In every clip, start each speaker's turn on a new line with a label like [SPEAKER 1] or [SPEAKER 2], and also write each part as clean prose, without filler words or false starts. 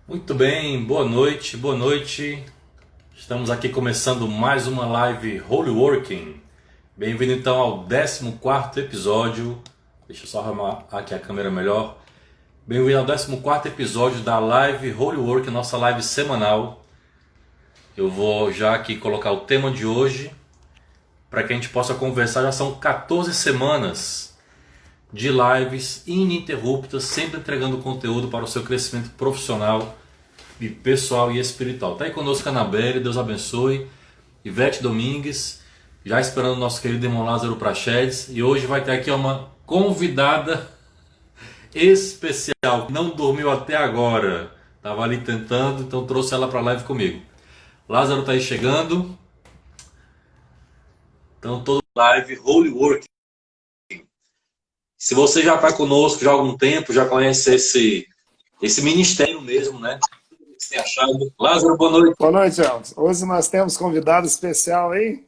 [SPEAKER 1] Muito bem, boa noite, boa noite. Estamos aqui começando mais uma live Holy Working. Bem-vindo então ao 14º episódio. Deixa eu só arrumar aqui a câmera melhor. Bem-vindo ao 14º episódio da live Holy Working, nossa live semanal. Eu vou já aqui colocar o tema de hoje para que a gente possa conversar. Já são 14 semanas de lives ininterruptas, sempre entregando conteúdo para o seu crescimento profissional, e pessoal e espiritual. Está aí conosco a Anabelle, Deus abençoe. Ivete Domingues, já esperando o nosso querido irmão Lázaro Prachedes. E hoje vai ter aqui uma convidada especial, que não dormiu até agora. Estava ali tentando, então trouxe ela para a live comigo. Lázaro está aí chegando. Então todo live Holy Work. Se você já está conosco já há algum tempo, já conhece esse ministério mesmo, né? O que você tem achado? Lázaro, boa noite.
[SPEAKER 2] Boa noite, Elvis. Hoje nós temos convidado especial aí.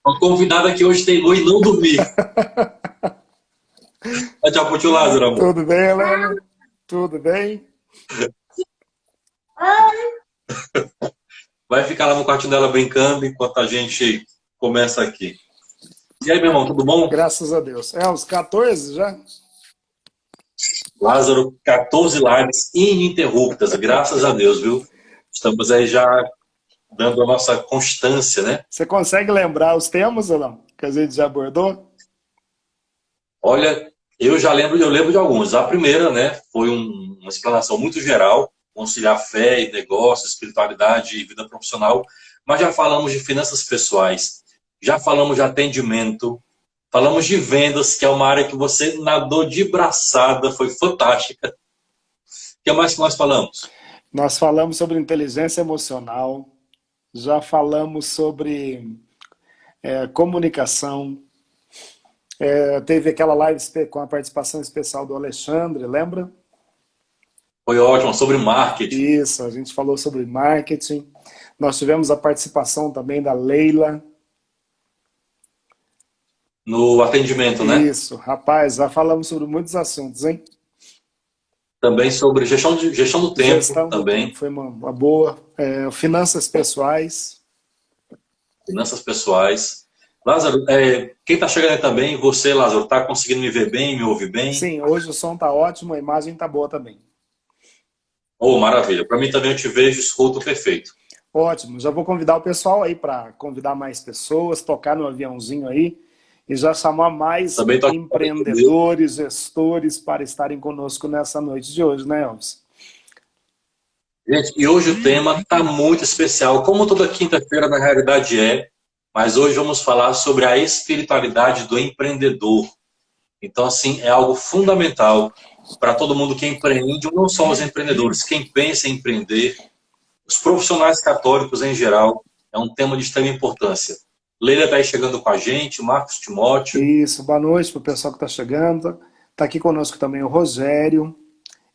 [SPEAKER 1] Uma convidada que hoje teimou e não dormir. Tchau pro tio Lázaro, amor.
[SPEAKER 2] Tudo bem, Helena? Tudo bem?
[SPEAKER 1] Vai ficar lá no quartinho dela brincando enquanto a gente começa aqui. E aí, meu irmão, tudo bom?
[SPEAKER 2] Graças a Deus. Elvis, 14 já?
[SPEAKER 1] Lázaro, 14 lives ininterruptas, graças a Deus, viu? Estamos aí já dando a nossa constância, né?
[SPEAKER 2] Você consegue lembrar os temas ou não? Que a gente já abordou?
[SPEAKER 1] Olha, eu lembro de alguns. A primeira, né, foi uma explanação muito geral, conciliar fé e negócio, espiritualidade e vida profissional, mas já falamos de finanças pessoais, já falamos de atendimento, falamos de vendas, que é uma área que você nadou de braçada, foi fantástica. O que mais que nós falamos?
[SPEAKER 2] Nós falamos sobre inteligência emocional, já falamos sobre comunicação. Teve aquela live com a participação especial do Alexandre, lembra?
[SPEAKER 1] Foi ótimo, sobre marketing,
[SPEAKER 2] Isso, a gente falou sobre marketing. Nós tivemos a participação também da Leila.
[SPEAKER 1] no atendimento, né?
[SPEAKER 2] Isso, rapaz, já falamos sobre muitos assuntos, hein?
[SPEAKER 1] Também sobre gestão do tempo,
[SPEAKER 2] Gestão do tempo
[SPEAKER 1] também,
[SPEAKER 2] foi uma boa. Finanças pessoais.
[SPEAKER 1] finanças pessoais. Lázaro, quem está chegando aí também, você, Lázaro, está conseguindo me ver bem, me ouvir bem?
[SPEAKER 2] Sim, hoje o som tá ótimo, a imagem tá boa também.
[SPEAKER 1] Oh, maravilha. Para mim também eu te vejo e escuto perfeito.
[SPEAKER 2] Ótimo, já vou convidar o pessoal aí para convidar mais pessoas, tocar no aviãozinho aí e já chamar mais
[SPEAKER 1] Também estou aqui com Deus.
[SPEAKER 2] empreendedores, gestores para estarem conosco nessa noite de hoje, né, Elvis?
[SPEAKER 1] Gente, e hoje o tema está muito especial, como toda quinta-feira na realidade é, mas hoje vamos falar sobre a espiritualidade do empreendedor. Então, assim, é algo fundamental para todo mundo que empreende, não só os empreendedores, quem pensa em empreender, os profissionais católicos em geral, é um tema de extrema importância. Leila está aí chegando com a gente, Marcos Timóteo.
[SPEAKER 2] Isso, boa noite para o pessoal que está chegando. Está aqui conosco também o Rogério,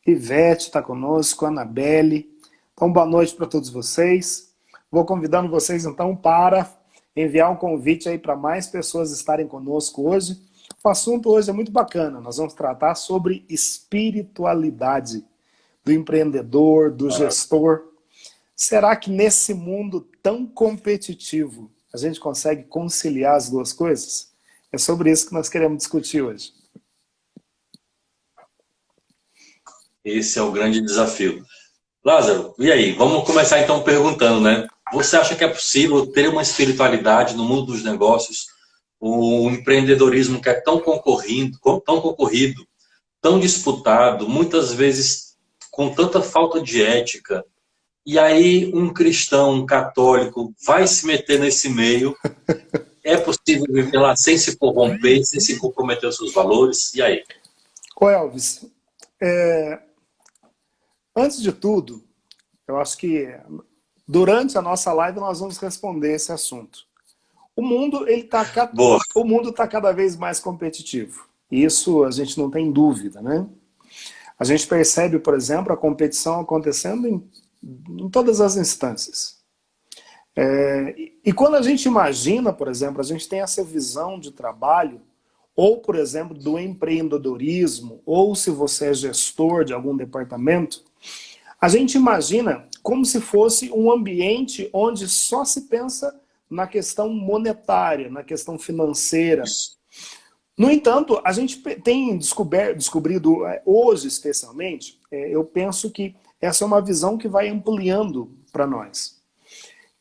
[SPEAKER 2] Ivete está conosco, a Anabelle. Então, boa noite para todos vocês. Vou convidando vocês, então, para enviar um convite aí para mais pessoas estarem conosco hoje. O assunto hoje é muito bacana. Nós vamos tratar sobre espiritualidade do empreendedor, do gestor. Será que nesse mundo tão competitivo a gente consegue conciliar as duas coisas? É sobre isso que nós queremos discutir hoje.
[SPEAKER 1] Esse é o grande desafio. Lázaro, e aí? Vamos começar então perguntando, né? Você acha que é possível ter uma espiritualidade no mundo dos negócios, o empreendedorismo que é tão concorrido, tão disputado, muitas vezes com tanta falta de ética, e aí um cristão, um católico, vai se meter nesse meio? É possível viver lá sem se corromper, sem se comprometer os seus valores? E aí?
[SPEAKER 2] Ô Elvis, antes de tudo, eu acho que durante a nossa live nós vamos responder esse assunto. O mundo
[SPEAKER 1] Boa.
[SPEAKER 2] tá cada vez mais competitivo. Isso a gente não tem dúvida, né? A gente percebe, por exemplo, a competição acontecendo em todas as instâncias. E quando a gente imagina, por exemplo, a gente tem essa visão de trabalho, ou, por exemplo, do empreendedorismo, ou se você é gestor de algum departamento, A gente imagina como se fosse um ambiente onde só se pensa na questão monetária, na questão financeira. No entanto, a gente tem descobrido hoje especialmente, eu penso que essa é uma visão que vai ampliando para nós.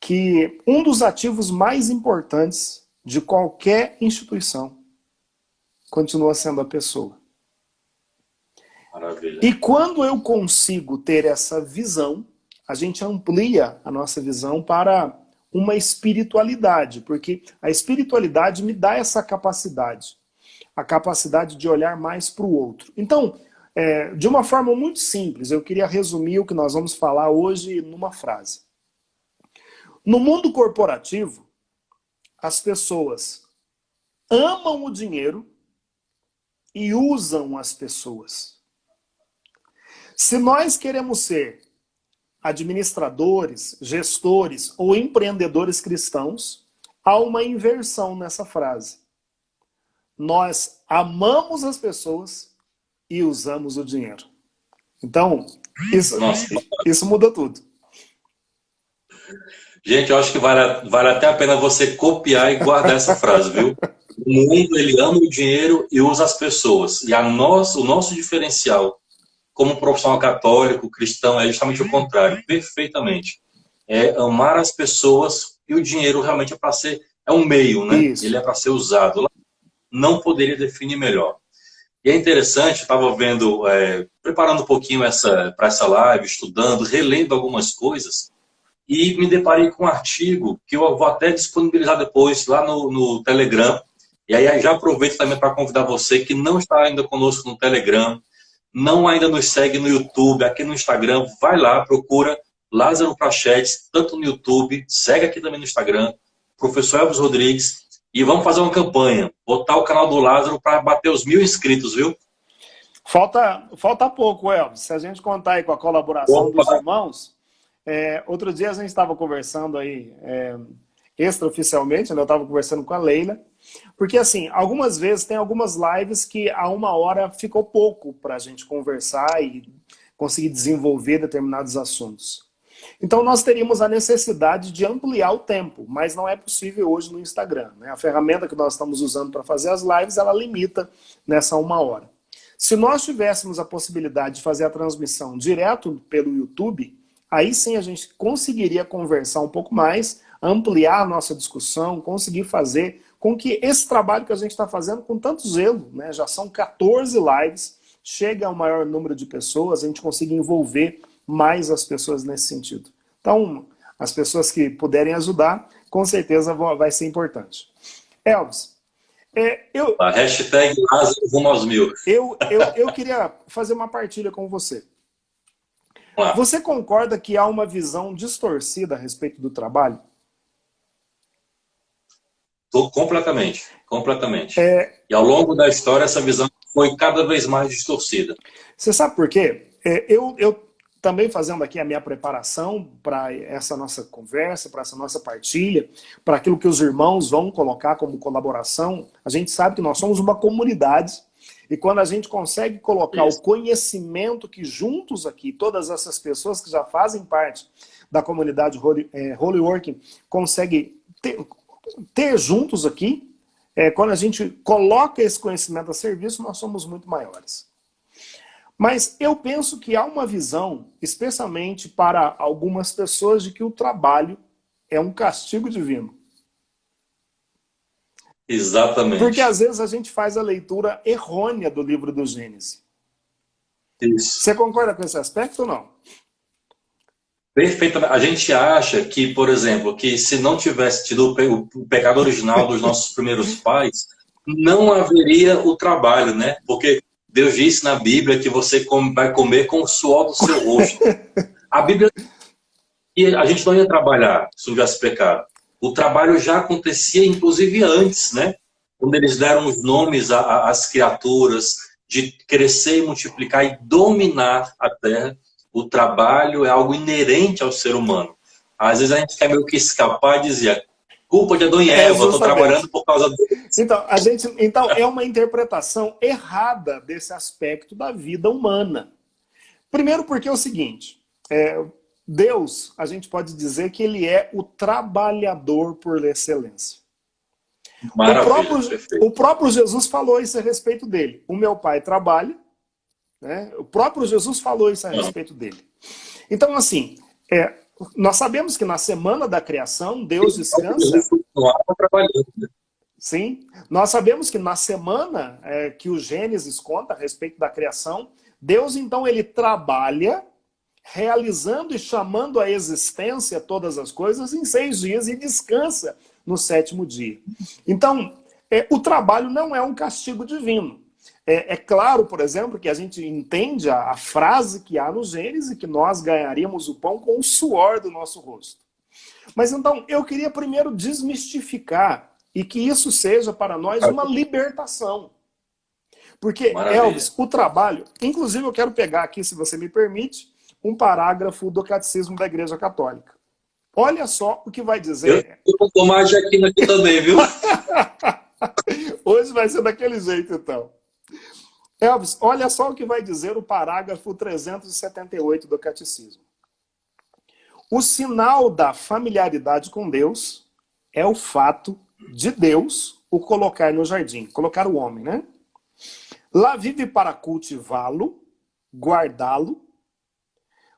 [SPEAKER 2] Que um dos ativos mais importantes de qualquer instituição continua sendo a pessoa.
[SPEAKER 1] Maravilha.
[SPEAKER 2] E quando eu consigo ter essa visão, a gente amplia a nossa visão para uma espiritualidade, porque a espiritualidade me dá essa capacidade, a capacidade de olhar mais para o outro. Então, de uma forma muito simples, eu queria resumir o que nós vamos falar hoje numa frase. No mundo corporativo, as pessoas amam o dinheiro e usam as pessoas. Se nós queremos ser administradores, gestores ou empreendedores cristãos, há uma inversão nessa frase. Nós amamos as pessoas e usamos o dinheiro. Então, isso muda tudo.
[SPEAKER 1] Gente, eu acho que vale até a pena você copiar e guardar essa frase, viu? O mundo, ele ama o dinheiro e usa as pessoas. E o nosso diferencial como profissional católico, cristão, é justamente o contrário, perfeitamente. É amar as pessoas e o dinheiro realmente é um meio, né?
[SPEAKER 2] Isso.
[SPEAKER 1] Ele é para ser usado. Não poderia definir melhor. E é interessante, eu estava vendo, preparando um pouquinho para essa live, estudando, relendo algumas coisas, e me deparei com um artigo que eu vou até disponibilizar depois lá no Telegram. E aí já aproveito também para convidar você que não está ainda conosco no Telegram, não ainda nos segue no YouTube, aqui no Instagram, vai lá, procura Lázaro Prachetes, tanto no YouTube, segue aqui também no Instagram, Professor Elvis Rodrigues, e vamos fazer uma campanha, botar o canal do Lázaro para bater os 1.000 inscritos, viu?
[SPEAKER 2] Falta pouco, Elvis. Se a gente contar aí com a colaboração dos irmãos, outro dia a gente estava conversando aí, extraoficialmente, né? Eu estava conversando com a Leila, porque assim, algumas vezes tem algumas lives que a 1 hora ficou pouco para a gente conversar e conseguir desenvolver determinados assuntos. Então nós teríamos a necessidade de ampliar o tempo, mas não é possível hoje no Instagram, né? A ferramenta que nós estamos usando para fazer as lives, ela limita nessa 1 hora. Se nós tivéssemos a possibilidade de fazer a transmissão direto pelo YouTube, aí sim a gente conseguiria conversar um pouco mais, ampliar a nossa discussão, conseguir fazer com que esse trabalho que a gente está fazendo com tanto zelo, né, já são 14 lives, chegue ao maior número de pessoas, a gente consiga envolver mais as pessoas nesse sentido. Então, as pessoas que puderem ajudar, com certeza vai ser importante. Elvis,
[SPEAKER 1] A hashtag Lázaro rumo aos 1.000.
[SPEAKER 2] Eu queria fazer uma partilha com você. Você concorda que há uma visão distorcida a respeito do trabalho?
[SPEAKER 1] Completamente. E ao longo da história, essa visão foi cada vez mais distorcida.
[SPEAKER 2] Você sabe por quê? Eu também fazendo aqui a minha preparação para essa nossa conversa, para essa nossa partilha, para aquilo que os irmãos vão colocar como colaboração, a gente sabe que nós somos uma comunidade e quando a gente consegue colocar o conhecimento que juntos aqui, todas essas pessoas que já fazem parte da comunidade Holy Working, consegue ter juntos aqui, quando a gente coloca esse conhecimento a serviço, nós somos muito maiores. Mas eu penso que há uma visão, especialmente para algumas pessoas, de que o trabalho é um castigo divino.
[SPEAKER 1] Exatamente.
[SPEAKER 2] Porque às vezes a gente faz a leitura errônea do livro do Gênesis.
[SPEAKER 1] Isso.
[SPEAKER 2] Você concorda com esse aspecto ou não?
[SPEAKER 1] Perfeitamente. A gente acha que, por exemplo, que se não tivesse tido o pecado original dos nossos primeiros pais, não haveria o trabalho, né? Porque Deus disse na Bíblia que você vai comer com o suor do seu rosto. A Bíblia... E a gente não ia trabalhar se não tivesse pecado. O trabalho já acontecia, inclusive, antes, né? Quando eles deram os nomes às criaturas, de crescer e multiplicar e dominar a terra. O trabalho é algo inerente ao ser humano. Às vezes a gente quer meio que escapar e dizer, culpa de Adão e Eva, eu estou trabalhando por causa deles.
[SPEAKER 2] Então, é uma interpretação errada desse aspecto da vida humana. Primeiro porque é o seguinte, Deus, a gente pode dizer que ele é o trabalhador por excelência.
[SPEAKER 1] Maravilha, perfeito.
[SPEAKER 2] O próprio Jesus falou isso a respeito dele. O meu pai trabalha, né? O próprio Jesus falou isso a respeito dele. Então, assim, nós sabemos que na semana da criação, Deus descansa.
[SPEAKER 1] Trabalhando, né?
[SPEAKER 2] Sim, nós sabemos que na semana que o Gênesis conta a respeito da criação, Deus, então, ele trabalha realizando e chamando à existência todas as coisas em 6 dias e descansa no 7º dia. Então, o trabalho não é um castigo divino. É claro, por exemplo, que a gente entende a frase que há no Gênesis, que nós ganharíamos o pão com o suor do nosso rosto. Mas então, eu queria primeiro desmistificar e que isso seja para nós uma libertação. Porque,
[SPEAKER 1] Maravilha.
[SPEAKER 2] Elvis, o trabalho... Inclusive, eu quero pegar aqui, se você me permite, um parágrafo do Catecismo da Igreja Católica. Olha só o que vai dizer...
[SPEAKER 1] Eu vou tomar aqui também, viu?
[SPEAKER 2] Hoje vai ser daquele jeito, então. Elvis, olha só o que vai dizer o parágrafo 378 do Catecismo. O sinal da familiaridade com Deus é o fato de Deus o colocar no jardim, colocar o homem, né? Lá vive para cultivá-lo, guardá-lo,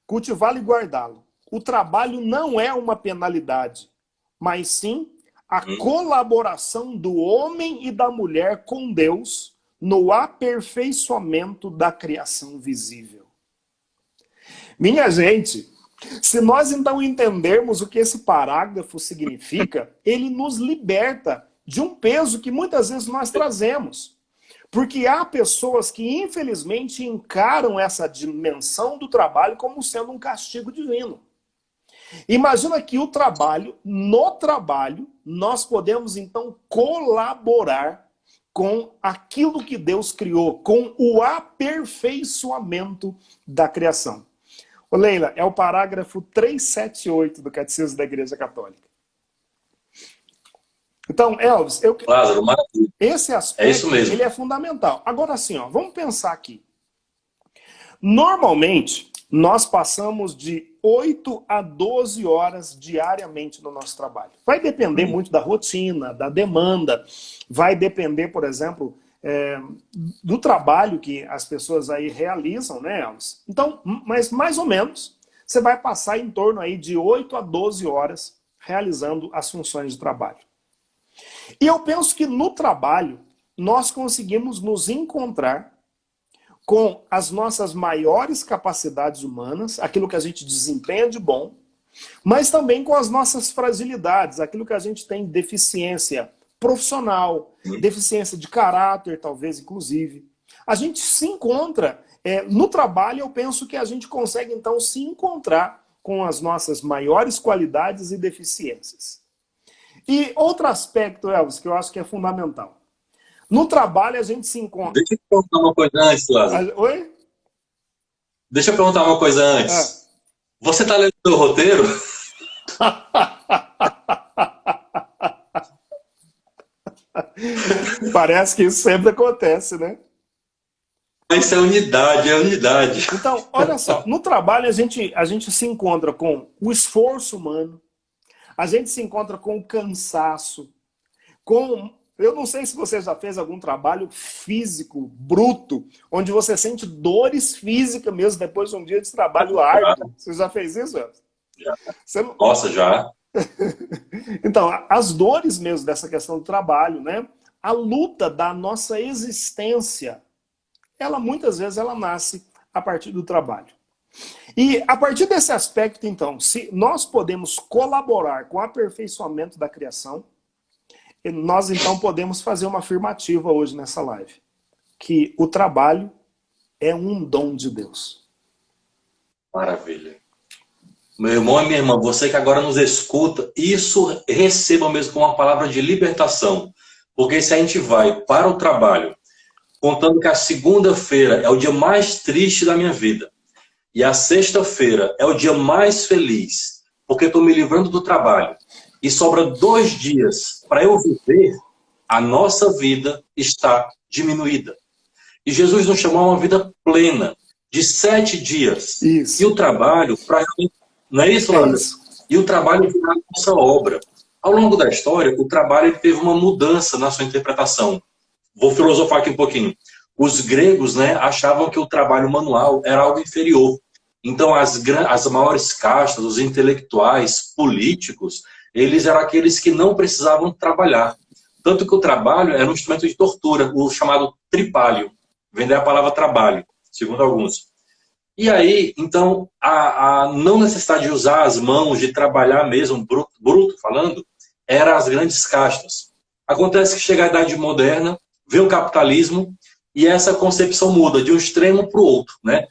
[SPEAKER 2] cultivá-lo e guardá-lo. O trabalho não é uma penalidade, mas sim a colaboração do homem e da mulher com Deus no aperfeiçoamento da criação visível. Minha gente, se nós então entendermos o que esse parágrafo significa, ele nos liberta de um peso que muitas vezes nós trazemos. Porque há pessoas que, infelizmente, encaram essa dimensão do trabalho como sendo um castigo divino. Imagina que no trabalho, nós podemos, então, colaborar com aquilo que Deus criou, com o aperfeiçoamento da criação. Ô Leila, é o parágrafo 378 do Catecismo da Igreja Católica. Então, Elvis,
[SPEAKER 1] Lázaro,
[SPEAKER 2] esse aspecto
[SPEAKER 1] é isso mesmo.
[SPEAKER 2] ele é fundamental. Agora, assim, vamos pensar aqui. Normalmente, nós passamos de 8 a 12 horas diariamente no nosso trabalho. Vai depender muito da rotina, da demanda, vai depender, por exemplo, do trabalho que as pessoas aí realizam, né, Elvis? Então, mas mais ou menos, você vai passar em torno aí de 8 a 12 horas realizando as funções de trabalho. E eu penso que no trabalho, nós conseguimos nos encontrar com as nossas maiores capacidades humanas, aquilo que a gente desempenha de bom, mas também com as nossas fragilidades, aquilo que a gente tem deficiência profissional, deficiência de caráter, talvez, inclusive. A gente se encontra, no trabalho, eu penso que a gente consegue, então, se encontrar com as nossas maiores qualidades e deficiências. E outro aspecto, Elvis, que eu acho que é fundamental. No trabalho, a gente se encontra...
[SPEAKER 1] Deixa eu perguntar uma coisa antes, Lázaro.
[SPEAKER 2] Oi?
[SPEAKER 1] Deixa eu perguntar uma coisa antes. Você está lendo o seu roteiro?
[SPEAKER 2] Parece que isso sempre acontece, né?
[SPEAKER 1] Isso é unidade, é unidade.
[SPEAKER 2] Então, olha só, no trabalho a gente se encontra com o esforço humano, a gente se encontra com o cansaço, eu não sei se você já fez algum trabalho físico, bruto, onde você sente dores físicas mesmo depois de um dia de trabalho árduo. Você já fez isso, Elvis?
[SPEAKER 1] Já.
[SPEAKER 2] Não...
[SPEAKER 1] Nossa, já.
[SPEAKER 2] Então, as dores mesmo dessa questão do trabalho, né? A luta da nossa existência, muitas vezes ela nasce a partir do trabalho. E a partir desse aspecto, então, se nós podemos colaborar com o aperfeiçoamento da criação, nós então podemos fazer uma afirmativa hoje nessa live, que o trabalho é um dom de Deus.
[SPEAKER 1] Maravilha. Meu irmão e minha irmã, você que agora nos escuta, isso receba mesmo como uma palavra de libertação. Porque se a gente vai para o trabalho, contando que a segunda-feira é o dia mais triste da minha vida, e a sexta-feira é o dia mais feliz, porque estou me livrando do trabalho, e sobra 2 dias para eu viver, a nossa vida está diminuída. E Jesus nos chamou a uma vida plena, de 7 dias.
[SPEAKER 2] Isso.
[SPEAKER 1] E o trabalho, não é isso, Lana? E o trabalho virou a nossa obra. Ao longo da história, o trabalho ele teve uma mudança na sua interpretação. Vou filosofar aqui um pouquinho. Os gregos, né, achavam que o trabalho manual era algo inferior. Então, as maiores castas, os intelectuais, políticos, eles eram aqueles que não precisavam trabalhar. Tanto que o trabalho era um instrumento de tortura, o chamado tripalho. Vem daí a palavra trabalho, segundo alguns. E aí, então, a não necessidade de usar as mãos, de trabalhar mesmo, bruto falando, eram as grandes castas. Acontece que chega a Idade Moderna, vem o capitalismo, e essa concepção muda de um extremo para o outro, né?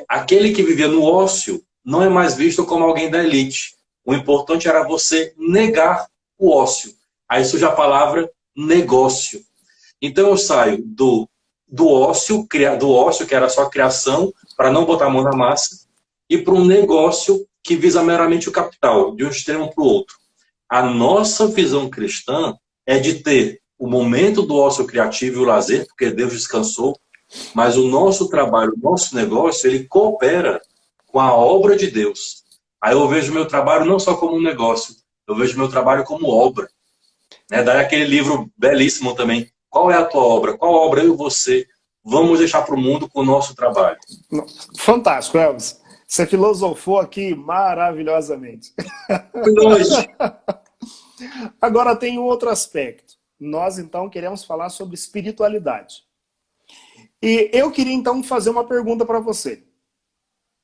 [SPEAKER 1] Aquele que vivia no ócio não é mais visto como alguém da elite. O importante era você negar o ócio. Aí surge a palavra negócio. Então eu saio do ócio, que era só criação, para não botar a mão na massa, e para um negócio que visa meramente o capital, de um extremo para o outro. A nossa visão cristã é de ter o momento do ócio criativo e o lazer, porque Deus descansou, mas o nosso trabalho, o nosso negócio, ele coopera com a obra de Deus. Aí eu vejo meu trabalho não só como um negócio, eu vejo meu trabalho como obra. Daí aquele livro belíssimo também, Qual é a tua obra? Qual obra eu e você vamos deixar para o mundo com o nosso trabalho?
[SPEAKER 2] Fantástico, Elvis. Você filosofou aqui maravilhosamente. Agora tem um outro aspecto. Nós, então, queremos falar sobre espiritualidade. E eu queria, então, fazer uma pergunta para você.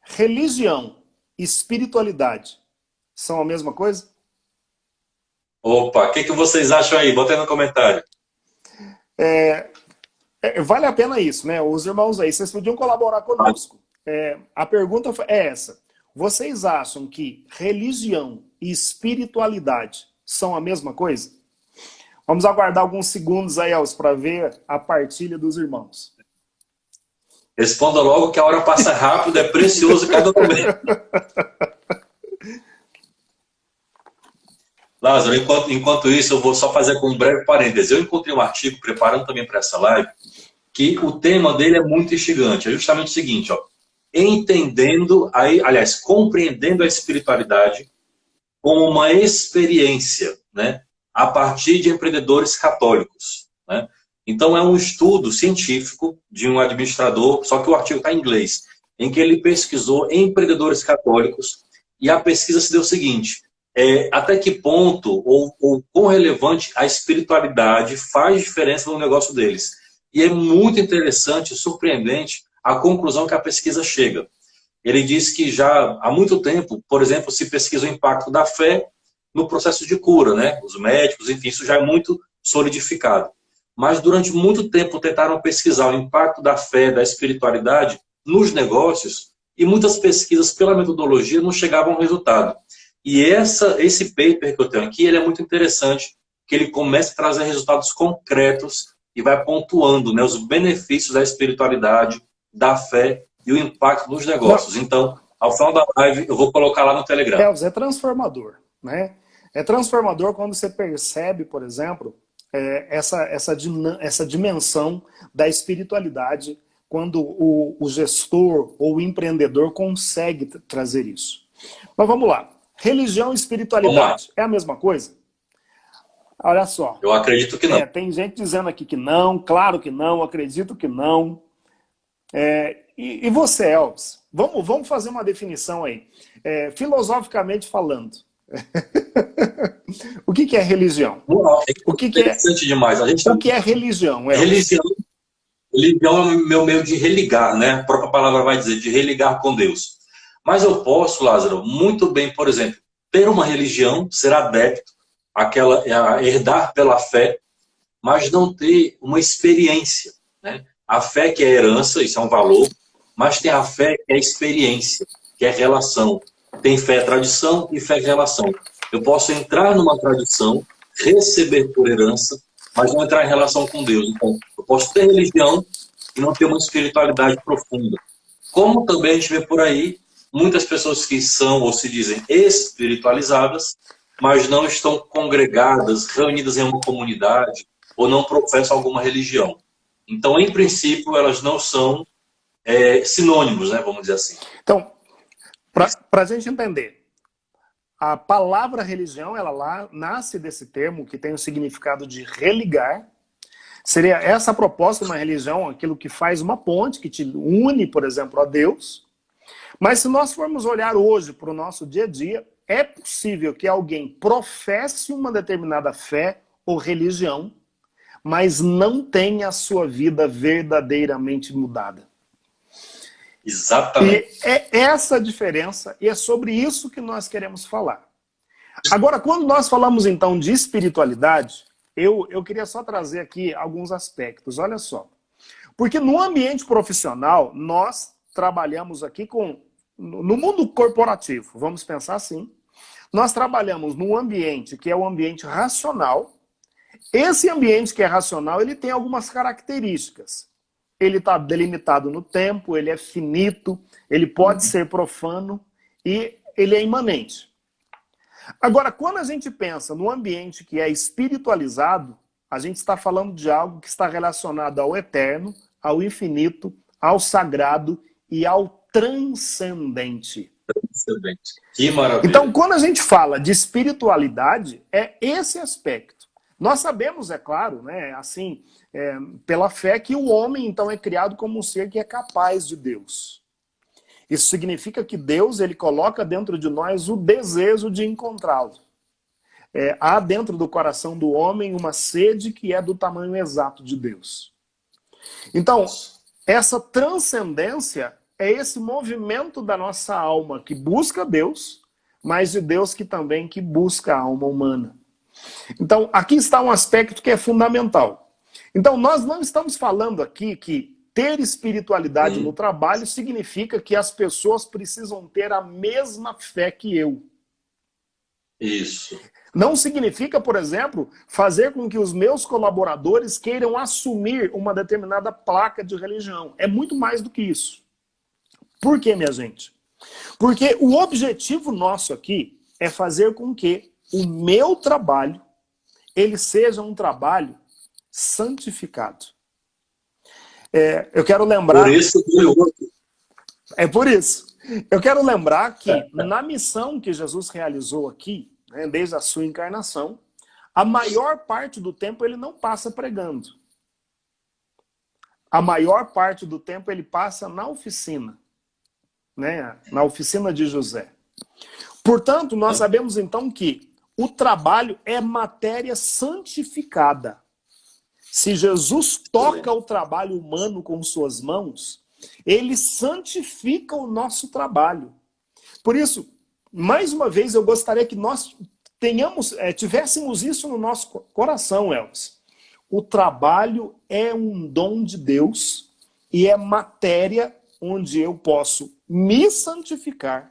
[SPEAKER 2] Religião e espiritualidade são a mesma coisa?
[SPEAKER 1] Opa, o que vocês acham aí? Bota aí no comentário.
[SPEAKER 2] Vale a pena isso, né? Os irmãos aí, vocês podiam colaborar conosco. A pergunta é essa. Vocês acham que religião e espiritualidade são a mesma coisa? Vamos aguardar alguns segundos aí, Elcio, para ver a partilha dos irmãos.
[SPEAKER 1] Responda logo que a hora passa rápido, é precioso cada momento. Lázaro, enquanto isso, eu vou só fazer com um breve parêntese. Eu encontrei um artigo, preparando também para essa live, que o tema dele é muito instigante. É justamente o seguinte, ó, compreendendo a espiritualidade como uma experiência, né, a partir de empreendedores católicos, né? Então é um estudo científico de um administrador, só que o artigo está em inglês, em que ele pesquisou empreendedores católicos e a pesquisa se deu o seguinte: até que ponto ou quão relevante a espiritualidade faz diferença no negócio deles. E é muito interessante, surpreendente, a conclusão que a pesquisa chega. Ele diz que já há muito tempo, por exemplo, se pesquisa o impacto da fé no processo de cura, né? Os médicos, enfim, isso já é muito solidificado. Mas durante muito tempo tentaram pesquisar o impacto da fé, da espiritualidade nos negócios, e muitas pesquisas pela metodologia não chegavam ao resultado. E esse paper que eu tenho aqui, ele é muito interessante, que ele começa a trazer resultados concretos e vai pontuando, né, os benefícios da espiritualidade, da fé e o impacto nos negócios. Então, ao final da live, eu vou colocar lá no Telegram.
[SPEAKER 2] Elvis, é transformador, né? É transformador quando você percebe, por exemplo, essa dimensão da espiritualidade, quando o gestor ou o empreendedor consegue trazer isso. Mas vamos lá. Religião e espiritualidade é a mesma coisa? Olha só.
[SPEAKER 1] Eu acredito que não.
[SPEAKER 2] Tem gente dizendo aqui que não, claro que não, acredito que não. E você, Elvis? Vamos fazer uma definição aí. Filosoficamente falando. O que é religião?
[SPEAKER 1] O que é interessante demais.
[SPEAKER 2] O que é religião?
[SPEAKER 1] Religião é o meu meio de religar, né? A própria palavra vai dizer, de religar com Deus. Mas eu posso, Lázaro, muito bem, por exemplo, ter uma religião, ser adepto, herdar pela fé, mas não ter uma experiência, né? A fé que é herança, isso é um valor, mas tem a fé que é experiência, que é relação. Tem fé é tradição e fé é relação. Eu posso entrar numa tradição, receber por herança, mas não entrar em relação com Deus. Então, eu posso ter religião e não ter uma espiritualidade profunda. Como também a gente vê por aí muitas pessoas que são ou se dizem espiritualizadas, mas não estão congregadas, reunidas em uma comunidade, ou não professam alguma religião. Então, em princípio, elas não são sinônimos, né, vamos dizer assim.
[SPEAKER 2] Então, para a gente entender, a palavra religião, ela lá nasce desse termo que tem o significado de religar. Seria essa a proposta de uma religião, aquilo que faz uma ponte, que te une, por exemplo, a Deus. Mas se nós formos olhar hoje para o nosso dia a dia, é possível que alguém professe uma determinada fé ou religião, mas não tenha a sua vida verdadeiramente mudada.
[SPEAKER 1] Exatamente.
[SPEAKER 2] E é essa a diferença, e é sobre isso que nós queremos falar. Agora, quando nós falamos então de espiritualidade, eu queria só trazer aqui alguns aspectos, olha só. Porque no ambiente profissional, nós trabalhamos aqui no mundo corporativo, vamos pensar assim, nós trabalhamos num ambiente que é o ambiente racional. Esse ambiente que é racional, ele tem algumas características. Ele está delimitado no tempo, ele é finito, ele pode ser profano e ele é imanente. Agora, quando a gente pensa no ambiente que é espiritualizado, a gente está falando de algo que está relacionado ao eterno, ao infinito, ao sagrado e ao transcendente.
[SPEAKER 1] Excelente. Que maravilha.
[SPEAKER 2] Então, quando a gente fala de espiritualidade, é esse aspecto. Nós sabemos, é claro, né, assim, pela fé, que o homem, então, é criado como um ser que é capaz de Deus. Isso significa que Deus, ele coloca dentro de nós o desejo de encontrá-lo. Há dentro do coração do homem uma sede que é do tamanho exato de Deus. Então, essa transcendência é esse movimento da nossa alma que busca Deus, mas de Deus que busca a alma humana. Então, aqui está um aspecto que é fundamental. Então, nós não estamos falando aqui que ter espiritualidade no trabalho significa que as pessoas precisam ter a mesma fé que eu.
[SPEAKER 1] Isso.
[SPEAKER 2] Não significa, por exemplo, fazer com que os meus colaboradores queiram assumir uma determinada placa de religião. É muito mais do que isso. Por quê, minha gente? Porque o objetivo nosso aqui é fazer com que o meu trabalho ele seja um trabalho santificado. Eu quero lembrar...
[SPEAKER 1] Por isso,
[SPEAKER 2] é por isso. Eu quero lembrar que na missão que Jesus realizou aqui, né, desde a sua encarnação, a maior parte do tempo ele não passa pregando. A maior parte do tempo ele passa na oficina, né, na oficina de José. Portanto, nós sabemos então que o trabalho é matéria santificada. Se Jesus toca o trabalho humano com suas mãos, ele santifica o nosso trabalho. Por isso, mais uma vez, eu gostaria que nós tivéssemos isso no nosso coração, Elvis. O trabalho é um dom de Deus e é matéria onde eu posso me santificar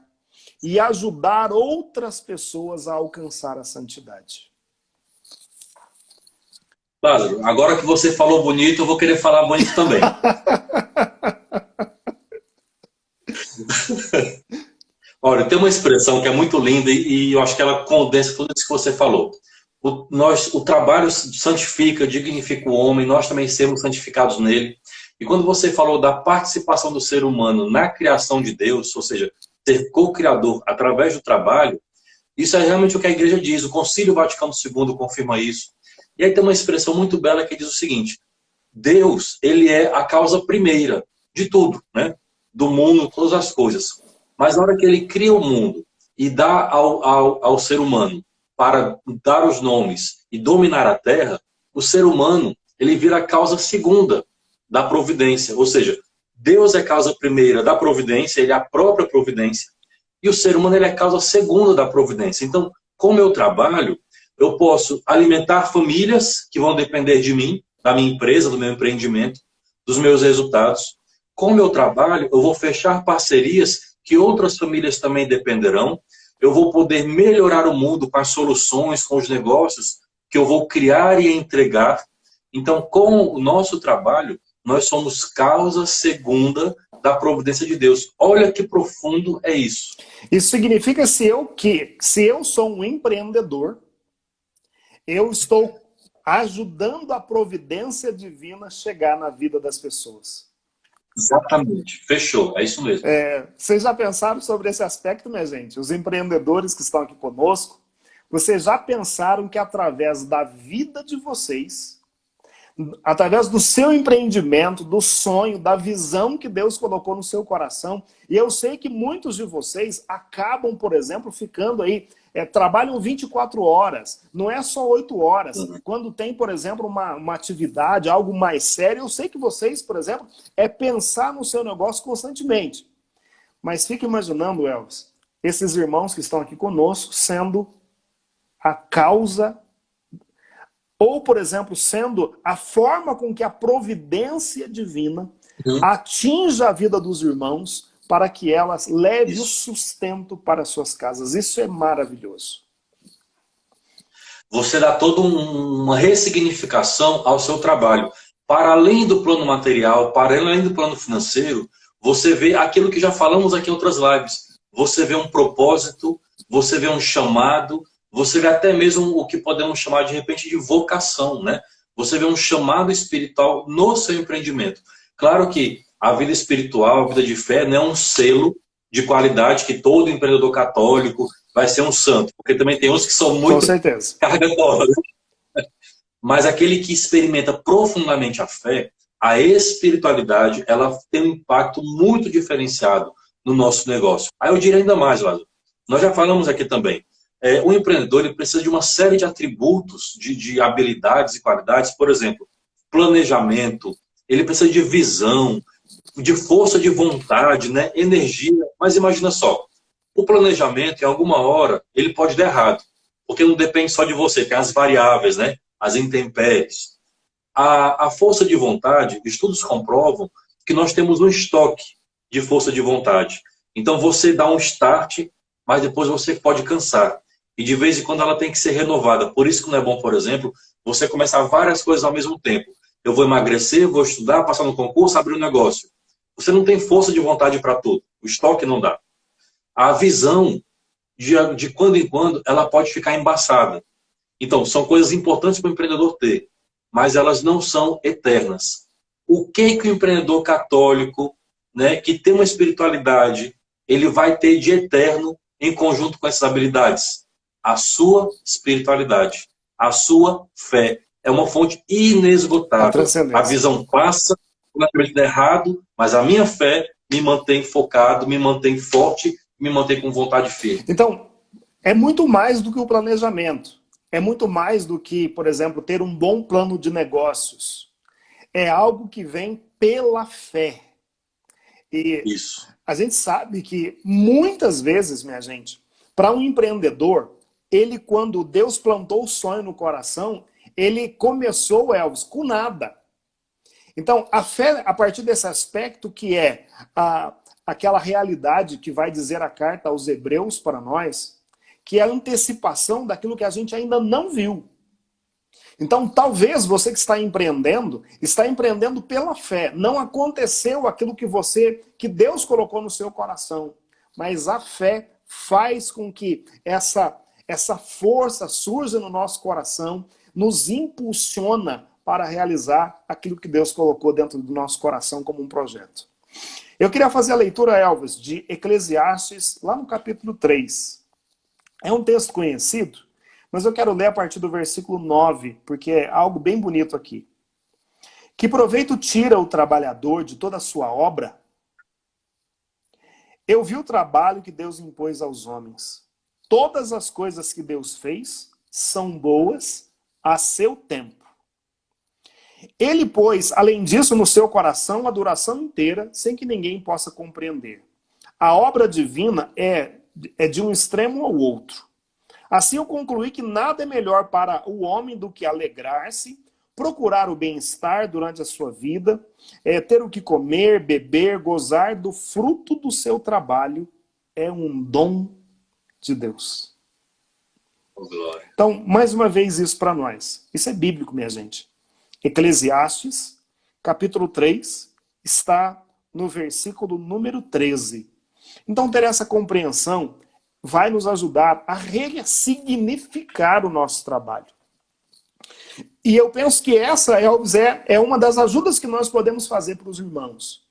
[SPEAKER 2] e ajudar outras pessoas a alcançar a santidade.
[SPEAKER 1] Lázaro, agora que você falou bonito, eu vou querer falar bonito também. Olha, tem uma expressão que é muito linda e eu acho que ela condensa tudo isso que você falou. O trabalho santifica, dignifica o homem, nós também sermos santificados nele. E quando você falou da participação do ser humano na criação de Deus, ou seja, ser co-criador através do trabalho, isso é realmente o que a igreja diz. O Concílio Vaticano II confirma isso. E aí tem uma expressão muito bela que diz o seguinte: Deus, ele é a causa primeira de tudo, né? Do mundo, todas as coisas. Mas na hora que ele cria o mundo e dá ao ser humano para dar os nomes e dominar a terra, o ser humano, ele vira a causa segunda da providência. Ou seja, Deus é a causa primeira da providência, ele é a própria providência, e o ser humano ele é a causa segunda da providência. Então, com o meu trabalho, eu posso alimentar famílias que vão depender de mim, da minha empresa, do meu empreendimento, dos meus resultados. Com o meu trabalho, eu vou fechar parcerias que outras famílias também dependerão. Eu vou poder melhorar o mundo com as soluções, com os negócios que eu vou criar e entregar. Então, com o nosso trabalho, nós somos causa segunda da providência de Deus. Olha que profundo é isso.
[SPEAKER 2] Isso significa se eu sou um empreendedor, eu estou ajudando a providência divina a chegar na vida das pessoas.
[SPEAKER 1] Exatamente. Fechou. É isso mesmo.
[SPEAKER 2] Vocês já pensaram sobre esse aspecto, minha gente? Os empreendedores que estão aqui conosco, vocês já pensaram que através da vida de vocês, através do seu empreendimento, do sonho, da visão que Deus colocou no seu coração, e eu sei que muitos de vocês acabam, por exemplo, ficando aí, trabalham 24 horas, não é só 8 horas. Quando tem, por exemplo, uma atividade, algo mais sério, eu sei que vocês, por exemplo, pensar no seu negócio constantemente. Mas fique imaginando, Elvis, esses irmãos que estão aqui conosco sendo a causa, ou, por exemplo, sendo a forma com que a providência divina atinja a vida dos irmãos para que elas levem o sustento para suas casas. Isso é maravilhoso.
[SPEAKER 1] Você dá toda uma ressignificação ao seu trabalho. Para além do plano material, para além do plano financeiro, você vê aquilo que já falamos aqui em outras lives. Você vê um propósito, você vê um chamado, você vê até mesmo o que podemos chamar de repente de vocação, né? Você vê um chamado espiritual no seu empreendimento. Claro que a vida espiritual, a vida de fé, não é um selo de qualidade que todo empreendedor católico vai ser um santo, porque também tem uns que são muito carregadores. Mas aquele que experimenta profundamente a fé, a espiritualidade, ela tem um impacto muito diferenciado no nosso negócio. Aí eu diria ainda mais, Lázaro. Nós já falamos aqui também. O empreendedor ele precisa de uma série de atributos, de habilidades e qualidades. Por exemplo, planejamento, ele precisa de visão, de força de vontade, né? Energia. Mas imagina só, o planejamento, em alguma hora, ele pode dar errado, porque não depende só de você, tem as variáveis, né? As intempéries. A força de vontade, estudos comprovam que nós temos um estoque de força de vontade. Então você dá um start, mas depois você pode cansar. E de vez em quando ela tem que ser renovada. Por isso que não é bom, por exemplo, você começar várias coisas ao mesmo tempo. Eu vou emagrecer, vou estudar, passar no concurso, abrir um negócio. Você não tem força de vontade para tudo. O estoque não dá. A visão, de quando em quando, ela pode ficar embaçada. Então, são coisas importantes para o empreendedor ter, mas elas não são eternas. O que o empreendedor católico, né, que tem uma espiritualidade, ele vai ter de eterno em conjunto com essas habilidades? A sua espiritualidade, a sua fé. É uma fonte inesgotável. A visão passa, completamente errado, mas a minha fé me mantém focado, me mantém forte, me mantém com vontade firme.
[SPEAKER 2] Então, é muito mais do que o planejamento. É muito mais do que, por exemplo, ter um bom plano de negócios. É algo que vem pela fé. E
[SPEAKER 1] isso.
[SPEAKER 2] A gente sabe que muitas vezes, minha gente, para um empreendedor, ele, quando Deus plantou o sonho no coração, ele começou, Elvis, com nada. Então, a fé, a partir desse aspecto que é aquela realidade que vai dizer a carta aos Hebreus para nós, que é a antecipação daquilo que a gente ainda não viu. Então, talvez você que está empreendendo pela fé. Não aconteceu aquilo que Deus colocou no seu coração. Mas a fé faz com que essa força surja no nosso coração, nos impulsiona para realizar aquilo que Deus colocou dentro do nosso coração como um projeto. Eu queria fazer a leitura, Elvis, de Eclesiastes, lá no capítulo 3. É um texto conhecido, mas eu quero ler a partir do versículo 9, porque é algo bem bonito aqui. Que proveito tira o trabalhador de toda a sua obra? Eu vi o trabalho que Deus impôs aos homens. Todas as coisas que Deus fez são boas a seu tempo. Ele pôs, além disso, no seu coração a duração inteira, sem que ninguém possa compreender. A obra divina é de um extremo ao outro. Assim eu concluí que nada é melhor para o homem do que alegrar-se, procurar o bem-estar durante a sua vida, ter o que comer, beber, gozar do fruto do seu trabalho, é um dom de Deus. Então, mais uma vez isso para nós. Isso é bíblico, minha gente. Eclesiastes, capítulo 3, está no versículo número 13. Então, ter essa compreensão vai nos ajudar a ressignificar o nosso trabalho. E eu penso que essa, Elvis, é uma das ajudas que nós podemos fazer para os irmãos.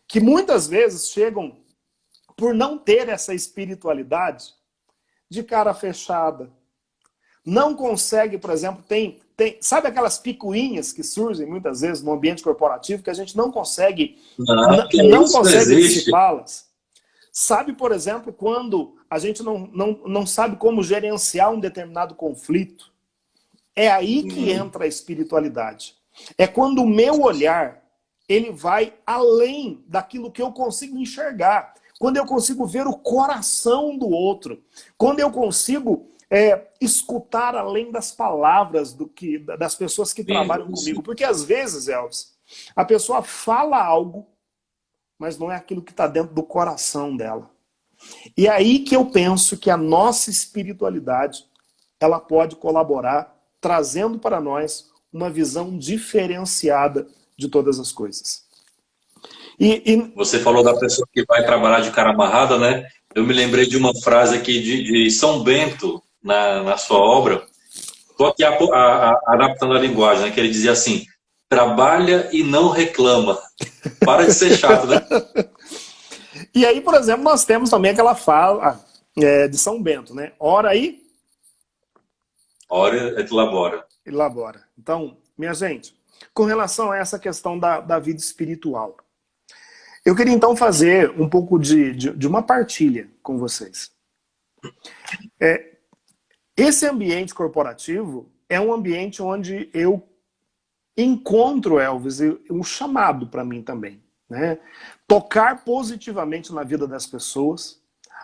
[SPEAKER 2] que muitas vezes chegam, por não ter essa espiritualidade, de cara fechada. Não consegue, por exemplo, sabe aquelas picuinhas que surgem muitas vezes no ambiente corporativo que a gente não consegue, não consegue dissipá-las? Sabe, por exemplo, quando a gente não sabe como gerenciar um determinado conflito? É aí que entra a espiritualidade. É quando o meu olhar, ele vai além daquilo que eu consigo enxergar. Quando eu consigo ver o coração do outro. Quando eu consigo escutar além das palavras das pessoas que trabalham comigo. Porque às vezes, Elvis, a pessoa fala algo, mas não é aquilo que está dentro do coração dela. E é aí que eu penso que a nossa espiritualidade, ela pode colaborar, trazendo para nós uma visão diferenciada de todas as coisas.
[SPEAKER 1] Você falou da pessoa que vai trabalhar de cara amarrada, né? Eu me lembrei de uma frase aqui de São Bento, na sua obra. Estou aqui adaptando a linguagem, né? Que ele dizia assim: trabalha e não reclama. Para de ser chato, né?
[SPEAKER 2] E aí, por exemplo, nós temos também aquela fala de São Bento, né? Ora aí.
[SPEAKER 1] Ora et labora.
[SPEAKER 2] Elabora. Então, minha gente, com relação a essa questão da vida espiritual, eu queria então fazer um pouco de uma partilha com vocês. Esse ambiente corporativo é um ambiente onde eu encontro, Elvis, um chamado para mim também. Né? Tocar positivamente na vida das pessoas,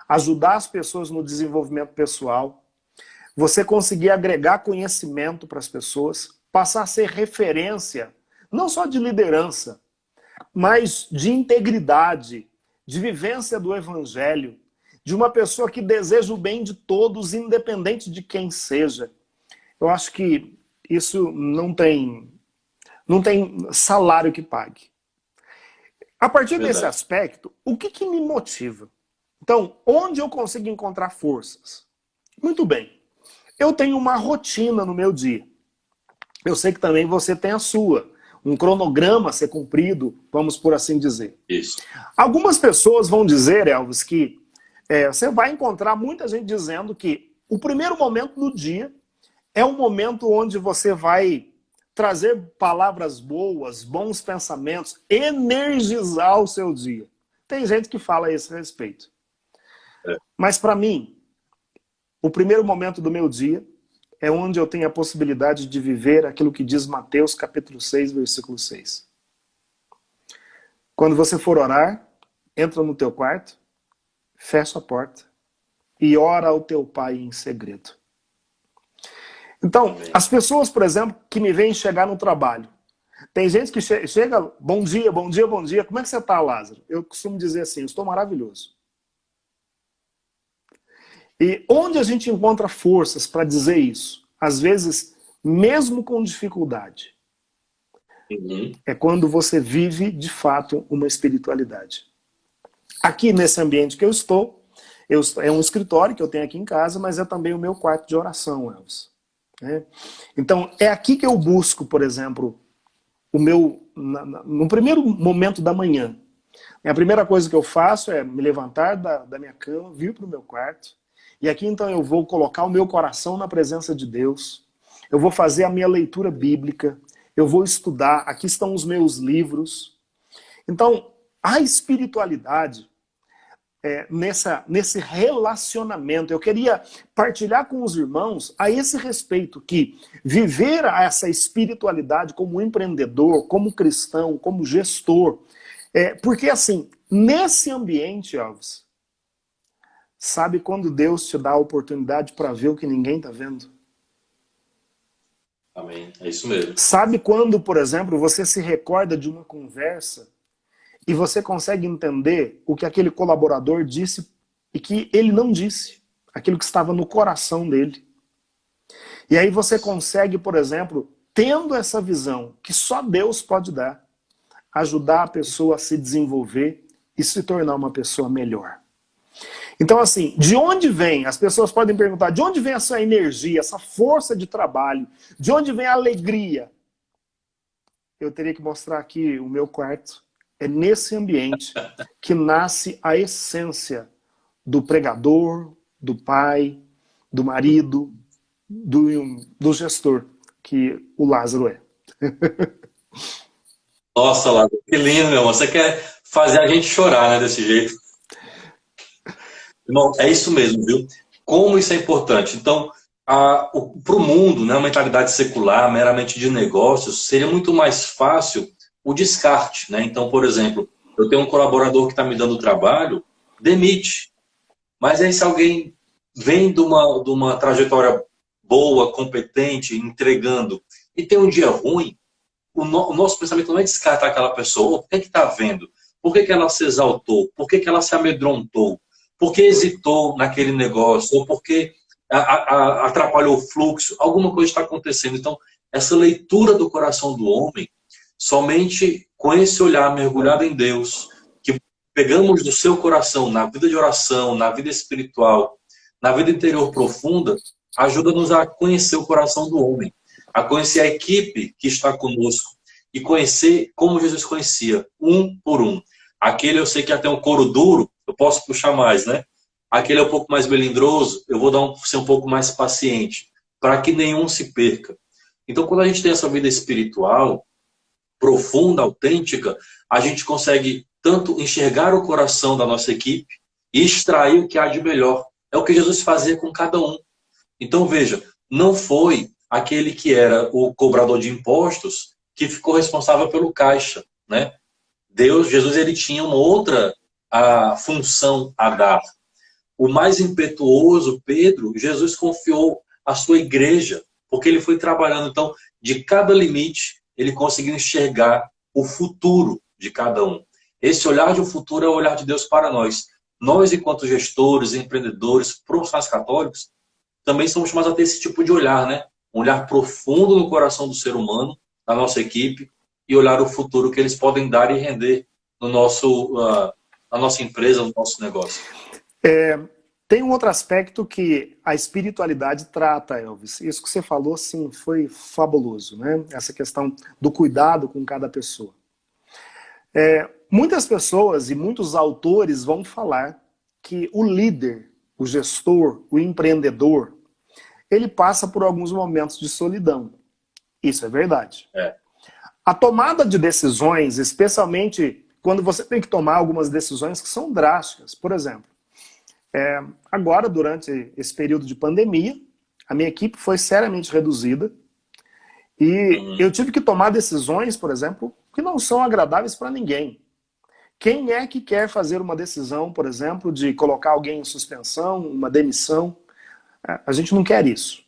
[SPEAKER 2] ajudar as pessoas no desenvolvimento pessoal, você conseguir agregar conhecimento para as pessoas, passar a ser referência, não só de liderança, mas de integridade, de vivência do evangelho, de uma pessoa que deseja o bem de todos, independente de quem seja. Eu acho que isso não tem salário que pague. A partir desse aspecto, o que me motiva? Então, onde eu consigo encontrar forças? Muito bem. Eu tenho uma rotina no meu dia. Eu sei que também você tem a sua. Um cronograma a ser cumprido, vamos por assim dizer.
[SPEAKER 1] Isso.
[SPEAKER 2] Algumas pessoas vão dizer, Elvis, que você vai encontrar muita gente dizendo que o primeiro momento do dia é um momento onde você vai trazer palavras boas, bons pensamentos, energizar o seu dia. Tem gente que fala a esse respeito. Mas para mim, o primeiro momento do meu dia é onde eu tenho a possibilidade de viver aquilo que diz Mateus capítulo 6, versículo 6. Quando você for orar, entra no teu quarto, fecha a porta e ora ao teu pai em segredo. Então, as pessoas, por exemplo, que me veem chegar no trabalho, tem gente que chega, bom dia, bom dia, bom dia, como é que você está, Lázaro? Eu costumo dizer assim, eu estou maravilhoso. E onde a gente encontra forças para dizer isso? Às vezes, mesmo com dificuldade, é quando você vive, de fato, uma espiritualidade. Aqui nesse ambiente que eu estou, é um escritório que eu tenho aqui em casa, mas é também o meu quarto de oração, Elvis. Então, é aqui que eu busco, por exemplo, no primeiro momento da manhã. A primeira coisa que eu faço é me levantar da minha cama, vir para o meu quarto, e aqui então eu vou colocar o meu coração na presença de Deus, eu vou fazer a minha leitura bíblica, eu vou estudar, aqui estão os meus livros. Então, a espiritualidade, nesse relacionamento, eu queria partilhar com os irmãos a esse respeito, que viver essa espiritualidade como empreendedor, como cristão, como gestor, porque assim, nesse ambiente, Elvis, sabe quando Deus te dá a oportunidade para ver o que ninguém está vendo?
[SPEAKER 1] Amém, é isso mesmo.
[SPEAKER 2] Sabe quando, por exemplo, você se recorda de uma conversa e você consegue entender o que aquele colaborador disse e que ele não disse, aquilo que estava no coração dele. E aí você consegue, por exemplo, tendo essa visão que só Deus pode dar, ajudar a pessoa a se desenvolver e se tornar uma pessoa melhor. Então, assim, de onde vem? As pessoas podem perguntar, de onde vem essa energia, essa força de trabalho? De onde vem a alegria? Eu teria que mostrar aqui o meu quarto. É nesse ambiente que nasce a essência do pregador, do pai, do marido, do gestor, que o Lázaro é.
[SPEAKER 1] Nossa, Lázaro, que lindo, meu irmão. Você quer fazer a gente chorar, né, desse jeito. Irmão, é isso mesmo, viu? Como isso é importante. Então, para o mundo, né, a mentalidade secular, meramente de negócios, seria muito mais fácil o descarte, né? Então, por exemplo, eu tenho um colaborador que está me dando trabalho, demite. Mas aí se alguém vem de uma trajetória boa, competente, entregando, e tem um dia ruim, o nosso pensamento não é descartar aquela pessoa. O que está vendo? Por que ela se exaltou? Por que ela se amedrontou? Por que hesitou naquele negócio? Ou por que atrapalhou o fluxo? Alguma coisa está acontecendo. Então, essa leitura do coração do homem, somente com esse olhar mergulhado em Deus, que pegamos do seu coração, na vida de oração, na vida espiritual, na vida interior profunda, ajuda-nos a conhecer o coração do homem, a conhecer a equipe que está conosco e conhecer como Jesus conhecia, um por um. Aquele eu sei que até um couro duro, eu posso puxar mais, né? Aquele é um pouco mais melindroso, eu vou ser um pouco mais paciente, para que nenhum se perca. Então, quando a gente tem essa vida espiritual, profunda, autêntica, a gente consegue tanto enxergar o coração da nossa equipe e extrair o que há de melhor. É o que Jesus fazia com cada um. Então, veja, não foi aquele que era o cobrador de impostos que ficou responsável pelo caixa, né? Jesus, ele tinha uma outra função a dar. O mais impetuoso, Pedro, Jesus confiou à sua igreja, porque ele foi trabalhando. Então, de cada limite, ele conseguiu enxergar o futuro de cada um. Esse olhar de futuro é o olhar de Deus para nós. Nós, enquanto gestores, empreendedores, profissionais católicos, também somos chamados a ter esse tipo de olhar, né? Um olhar profundo no coração do ser humano, da nossa equipe, e olhar o futuro que eles podem dar e render no na nossa empresa, no nosso negócio.
[SPEAKER 2] Tem um outro aspecto que a espiritualidade trata, Elvis. Isso que você falou, sim, foi fabuloso, né? Essa questão do cuidado com cada pessoa. Muitas pessoas e muitos autores vão falar que o líder, o gestor, o empreendedor, ele passa por alguns momentos de solidão. Isso é verdade. A tomada de decisões, especialmente quando você tem que tomar algumas decisões que são drásticas. Por exemplo, agora, durante esse período de pandemia, a minha equipe foi seriamente reduzida e eu tive que tomar decisões, por exemplo, que não são agradáveis para ninguém. Quem é que quer fazer uma decisão, por exemplo, de colocar alguém em suspensão, uma demissão? A gente não quer isso.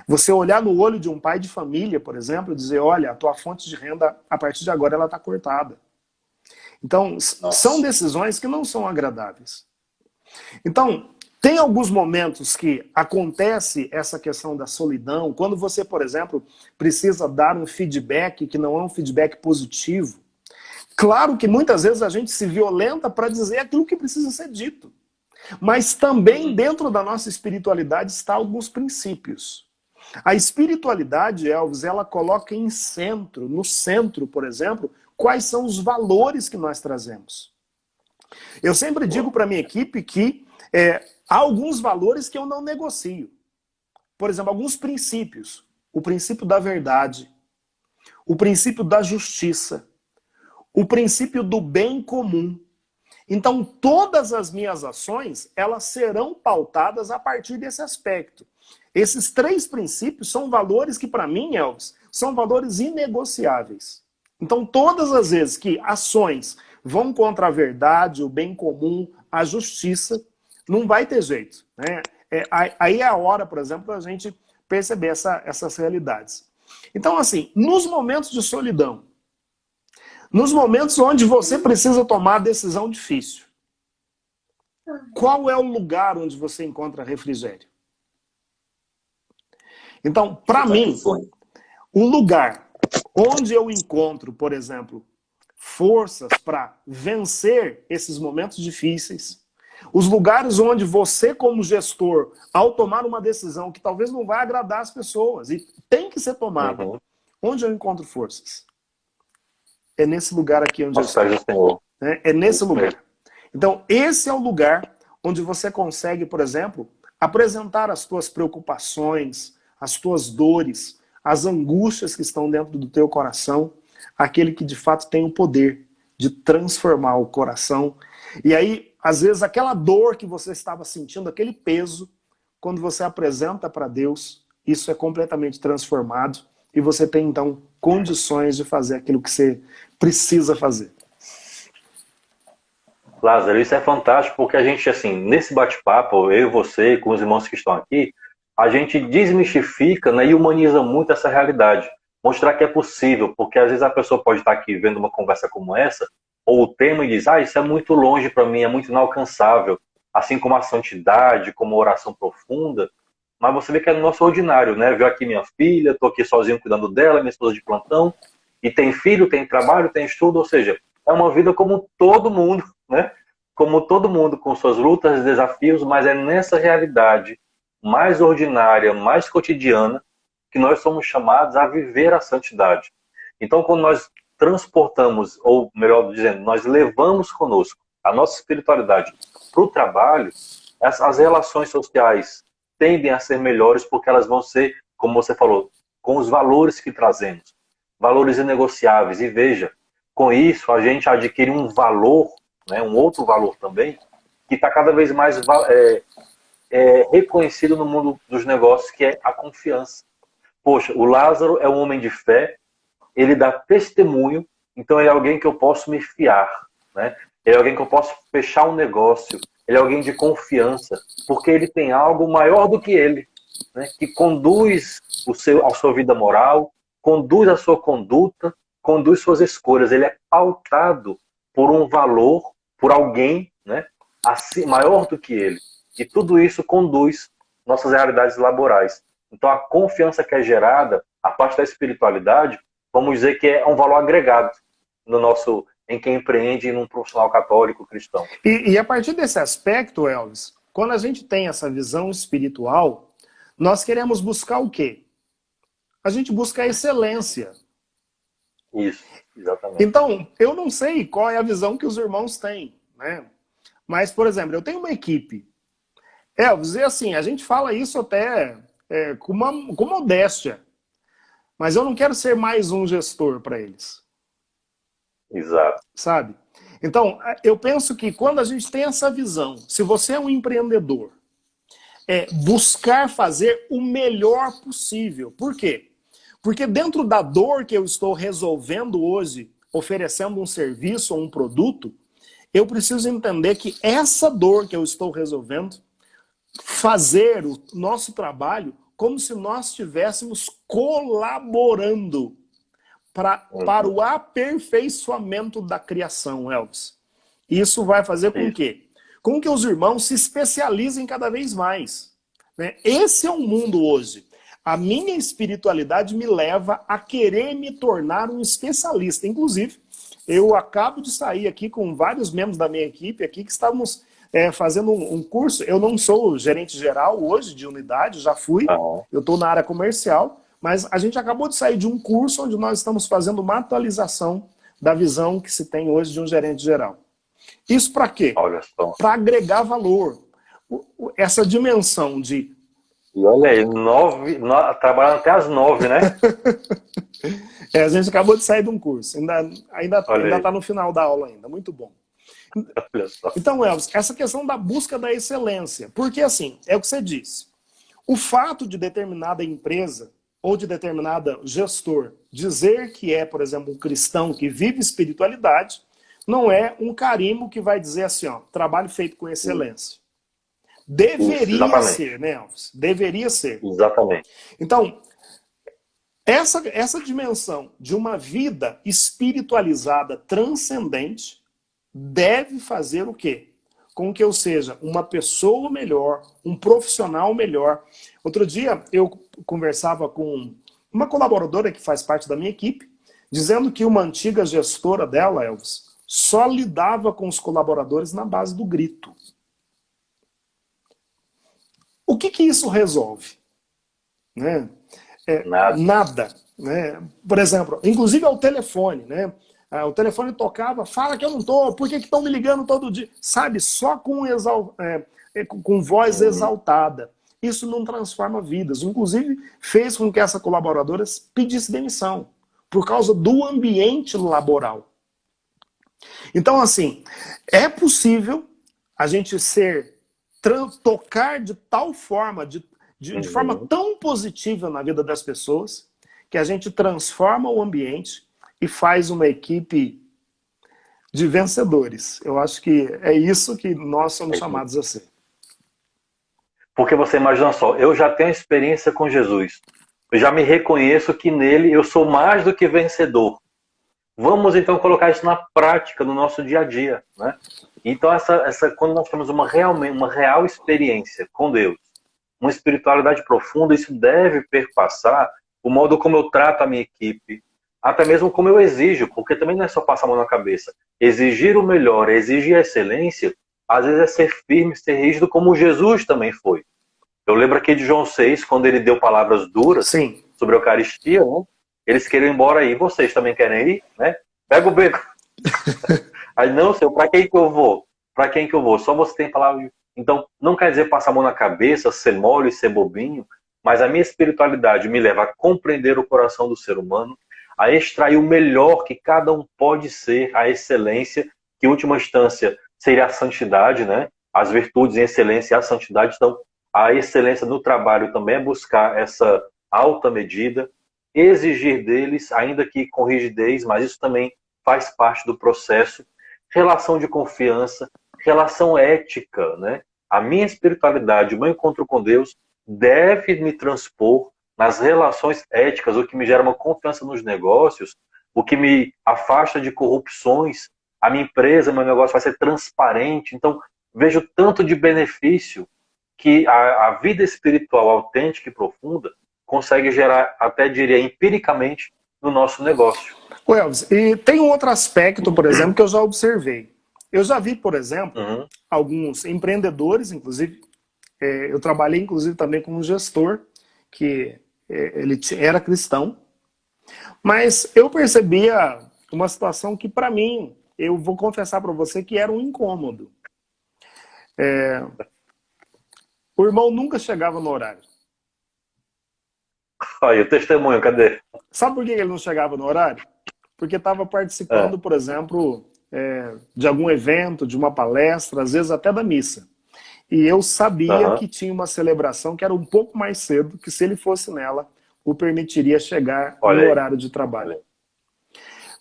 [SPEAKER 2] Você olhar no olho de um pai de família, por exemplo, e dizer, olha, a tua fonte de renda, a partir de agora, ela está cortada. Então, são decisões que não são agradáveis. Então, tem alguns momentos que acontece essa questão da solidão, quando você, por exemplo, precisa dar um feedback que não é um feedback positivo. Claro que muitas vezes a gente se violenta para dizer aquilo que precisa ser dito. Mas também dentro da nossa espiritualidade está alguns princípios. A espiritualidade, Elvis, ela coloca no centro, por exemplo, quais são os valores que nós trazemos. Eu sempre digo para a minha equipe que há alguns valores que eu não negocio. Por exemplo, alguns princípios. O princípio da verdade, o princípio da justiça, o princípio do bem comum. Então, todas as minhas ações, elas serão pautadas a partir desse aspecto. Esses 3 princípios são valores que, para mim, Elvis, são valores inegociáveis. Então, todas as vezes que ações vão contra a verdade, o bem comum, a justiça, não vai ter jeito, né? Aí é a hora, por exemplo, da gente perceber essas realidades. Então, assim, nos momentos de solidão, nos momentos onde você precisa tomar a decisão difícil, qual é o lugar onde você encontra refrigério? Então, para mim, o lugar onde eu encontro, por exemplo, forças para vencer esses momentos difíceis, os lugares onde você, como gestor, ao tomar uma decisão que talvez não vai agradar as pessoas, e tem que ser tomada, onde eu encontro forças? é nesse lugar aqui onde eu
[SPEAKER 1] Aos pés
[SPEAKER 2] estou.
[SPEAKER 1] do Senhor.
[SPEAKER 2] Né? É nesse
[SPEAKER 1] Isso
[SPEAKER 2] lugar.
[SPEAKER 1] mesmo.
[SPEAKER 2] Então, esse é o lugar onde você consegue, por exemplo, apresentar as tuas preocupações, as tuas dores, as angústias que estão dentro do teu coração, aquele que de fato tem o poder de transformar o coração. E aí, às vezes, aquela dor que você estava sentindo, aquele peso, quando você apresenta para Deus, isso é completamente transformado e você tem, então, condições de fazer aquilo que você precisa fazer.
[SPEAKER 1] Lázaro, isso é fantástico porque a gente, assim, nesse bate-papo, eu e você, com os irmãos que estão aqui, a gente desmistifica, né, e humaniza muito essa realidade. Mostrar que é possível, porque às vezes a pessoa pode estar aqui vendo uma conversa como essa, ou o tema, e diz, isso é muito longe para mim, é muito inalcançável. Assim como a santidade, como a oração profunda, mas você vê que é no nosso ordinário, né? Viu aqui minha filha, estou aqui sozinho cuidando dela, minha esposa de plantão, e tem filho, tem trabalho, tem estudo, ou seja, é uma vida como todo mundo, né? Como todo mundo, com suas lutas e desafios, mas é nessa realidade mais ordinária, mais cotidiana, que nós somos chamados a viver a santidade. Então, quando nós transportamos, ou melhor dizendo, nós levamos conosco a nossa espiritualidade para o trabalho, as relações sociais tendem a ser melhores porque elas vão ser, como você falou, com os valores que trazemos, valores inegociáveis. E veja, com isso a gente adquire um valor, né, um outro valor também, que está cada vez mais reconhecido no mundo dos negócios, que é a confiança. Poxa, o Lázaro é um homem de fé, ele dá testemunho, então ele é alguém que eu posso me fiar, né? Ele é alguém que eu posso fechar um negócio, ele é alguém de confiança, porque ele tem algo maior do que ele, né? Que conduz a sua vida moral, conduz a sua conduta, conduz suas escolhas. Ele é pautado por um valor, por alguém, né? Assim, maior do que ele. E tudo isso conduz nossas realidades laborais. Então a confiança que é gerada, a parte da espiritualidade, vamos dizer que é um valor agregado no nosso, em quem empreende num profissional católico cristão.
[SPEAKER 2] E a partir desse aspecto, Elvis, quando a gente tem essa visão espiritual, nós queremos buscar o quê? A gente busca a excelência.
[SPEAKER 1] Isso, exatamente.
[SPEAKER 2] Então, eu não sei qual é a visão que os irmãos têm, né? Mas, por exemplo, eu tenho uma equipe. Elvis, e assim, a gente fala isso até com modéstia. Mas eu não quero ser mais um gestor para eles.
[SPEAKER 1] Exato.
[SPEAKER 2] Sabe? Então, eu penso que quando a gente tem essa visão, se você é um empreendedor, buscar fazer o melhor possível. Por quê? Porque dentro da dor que eu estou resolvendo hoje, oferecendo um serviço ou um produto, eu preciso entender que essa dor que eu estou resolvendo, fazer o nosso trabalho como se nós estivéssemos colaborando para o aperfeiçoamento da criação, Elvis. Isso vai fazer com que? Com que os irmãos se especializem cada vez mais. Né? Esse é o mundo hoje. A minha espiritualidade me leva a querer me tornar um especialista. Inclusive, eu acabo de sair aqui com vários membros da minha equipe aqui que estávamos fazendo um curso. Eu não sou gerente geral hoje de unidade, já fui. Eu estou na área comercial. Mas a gente acabou de sair de um curso onde nós estamos fazendo uma atualização da visão que se tem hoje de um gerente geral. Isso para quê? Para agregar valor. Essa dimensão de...
[SPEAKER 1] E olha aí, trabalhando até às 9, né?
[SPEAKER 2] A gente acabou de sair de um curso. Ainda está no final da aula ainda. Muito bom. Então, Elvis, essa questão da busca da excelência. Porque assim, é o que você disse. O fato de determinada empresa ou de determinado gestor dizer que é, por exemplo, um cristão que vive espiritualidade, não é um carimbo que vai dizer assim, ó, trabalho feito com excelência. Deveria ser, né, Elvis? Deveria ser.
[SPEAKER 1] Exatamente.
[SPEAKER 2] Então, essa dimensão de uma vida espiritualizada transcendente deve fazer o quê? Com que eu seja uma pessoa melhor, um profissional melhor. Outro dia eu conversava com uma colaboradora que faz parte da minha equipe, dizendo que uma antiga gestora dela, Elvis, só lidava com os colaboradores na base do grito. O que isso resolve? Né? Nada. Né? Por exemplo, inclusive ao telefone, né? O telefone tocava, fala que eu não tô, por que estão me ligando todo dia? Sabe, só com voz exaltada. Isso não transforma vidas. Inclusive, fez com que essa colaboradora pedisse demissão, por causa do ambiente laboral. Então, assim, é possível a gente tocar de tal forma, de forma tão positiva na vida das pessoas, que a gente transforma o ambiente e faz uma equipe de vencedores. Eu acho que é isso que nós somos chamados a ser.
[SPEAKER 3] Porque você imagina só, eu já tenho experiência com Jesus. Eu já me reconheço que nele eu sou mais do que vencedor. Vamos então colocar isso na prática, no nosso dia a dia, né? Então, quando nós temos uma real experiência com Deus, uma espiritualidade profunda, isso deve perpassar o modo como eu trato a minha equipe, até mesmo como eu exijo, porque também não é só passar a mão na cabeça. Exigir o melhor, exigir a excelência, às vezes é ser firme, ser rígido, como Jesus também foi. Eu lembro aqui de João 6, quando ele deu palavras duras
[SPEAKER 2] Sim.
[SPEAKER 3] sobre a Eucaristia, né? Eles queriam ir embora aí, vocês também querem ir, né? Pega o beco. Aí, não, Senhor, pra quem que eu vou? Pra quem que eu vou? Só você tem palavra. Então, não quer dizer passar a mão na cabeça, ser mole, ser bobinho, mas a minha espiritualidade me leva a compreender o coração do ser humano, a extrair o melhor que cada um pode ser, a excelência, que em última instância seria a santidade, né? As virtudes em excelência e a santidade. Então, a excelência no trabalho também é buscar essa alta medida, exigir deles, ainda que com rigidez, mas isso também faz parte do processo. Relação de confiança, relação ética, né? A minha espiritualidade, o meu encontro com Deus deve me transpor nas relações éticas, o que me gera uma confiança nos negócios, o que me afasta de corrupções. A minha empresa, meu negócio vai ser transparente. Então, vejo tanto de benefício que a vida espiritual autêntica e profunda consegue gerar, até diria, empiricamente, no nosso negócio.
[SPEAKER 2] Ô Elvis, e tem um outro aspecto, por exemplo, que eu já observei. Eu já vi, por exemplo, alguns empreendedores, inclusive, eu trabalhei, inclusive, também com um gestor, que ele era cristão, mas eu percebia uma situação que, para mim, eu vou confessar para você que era um incômodo. O irmão nunca chegava no horário.
[SPEAKER 3] Aí, o testemunho, cadê?
[SPEAKER 2] Sabe por que ele não chegava no horário? Porque estava participando, por exemplo, de algum evento, de uma palestra, às vezes até da missa. E eu sabia que tinha uma celebração que era um pouco mais cedo, que se ele fosse nela, o permitiria chegar no horário de trabalho.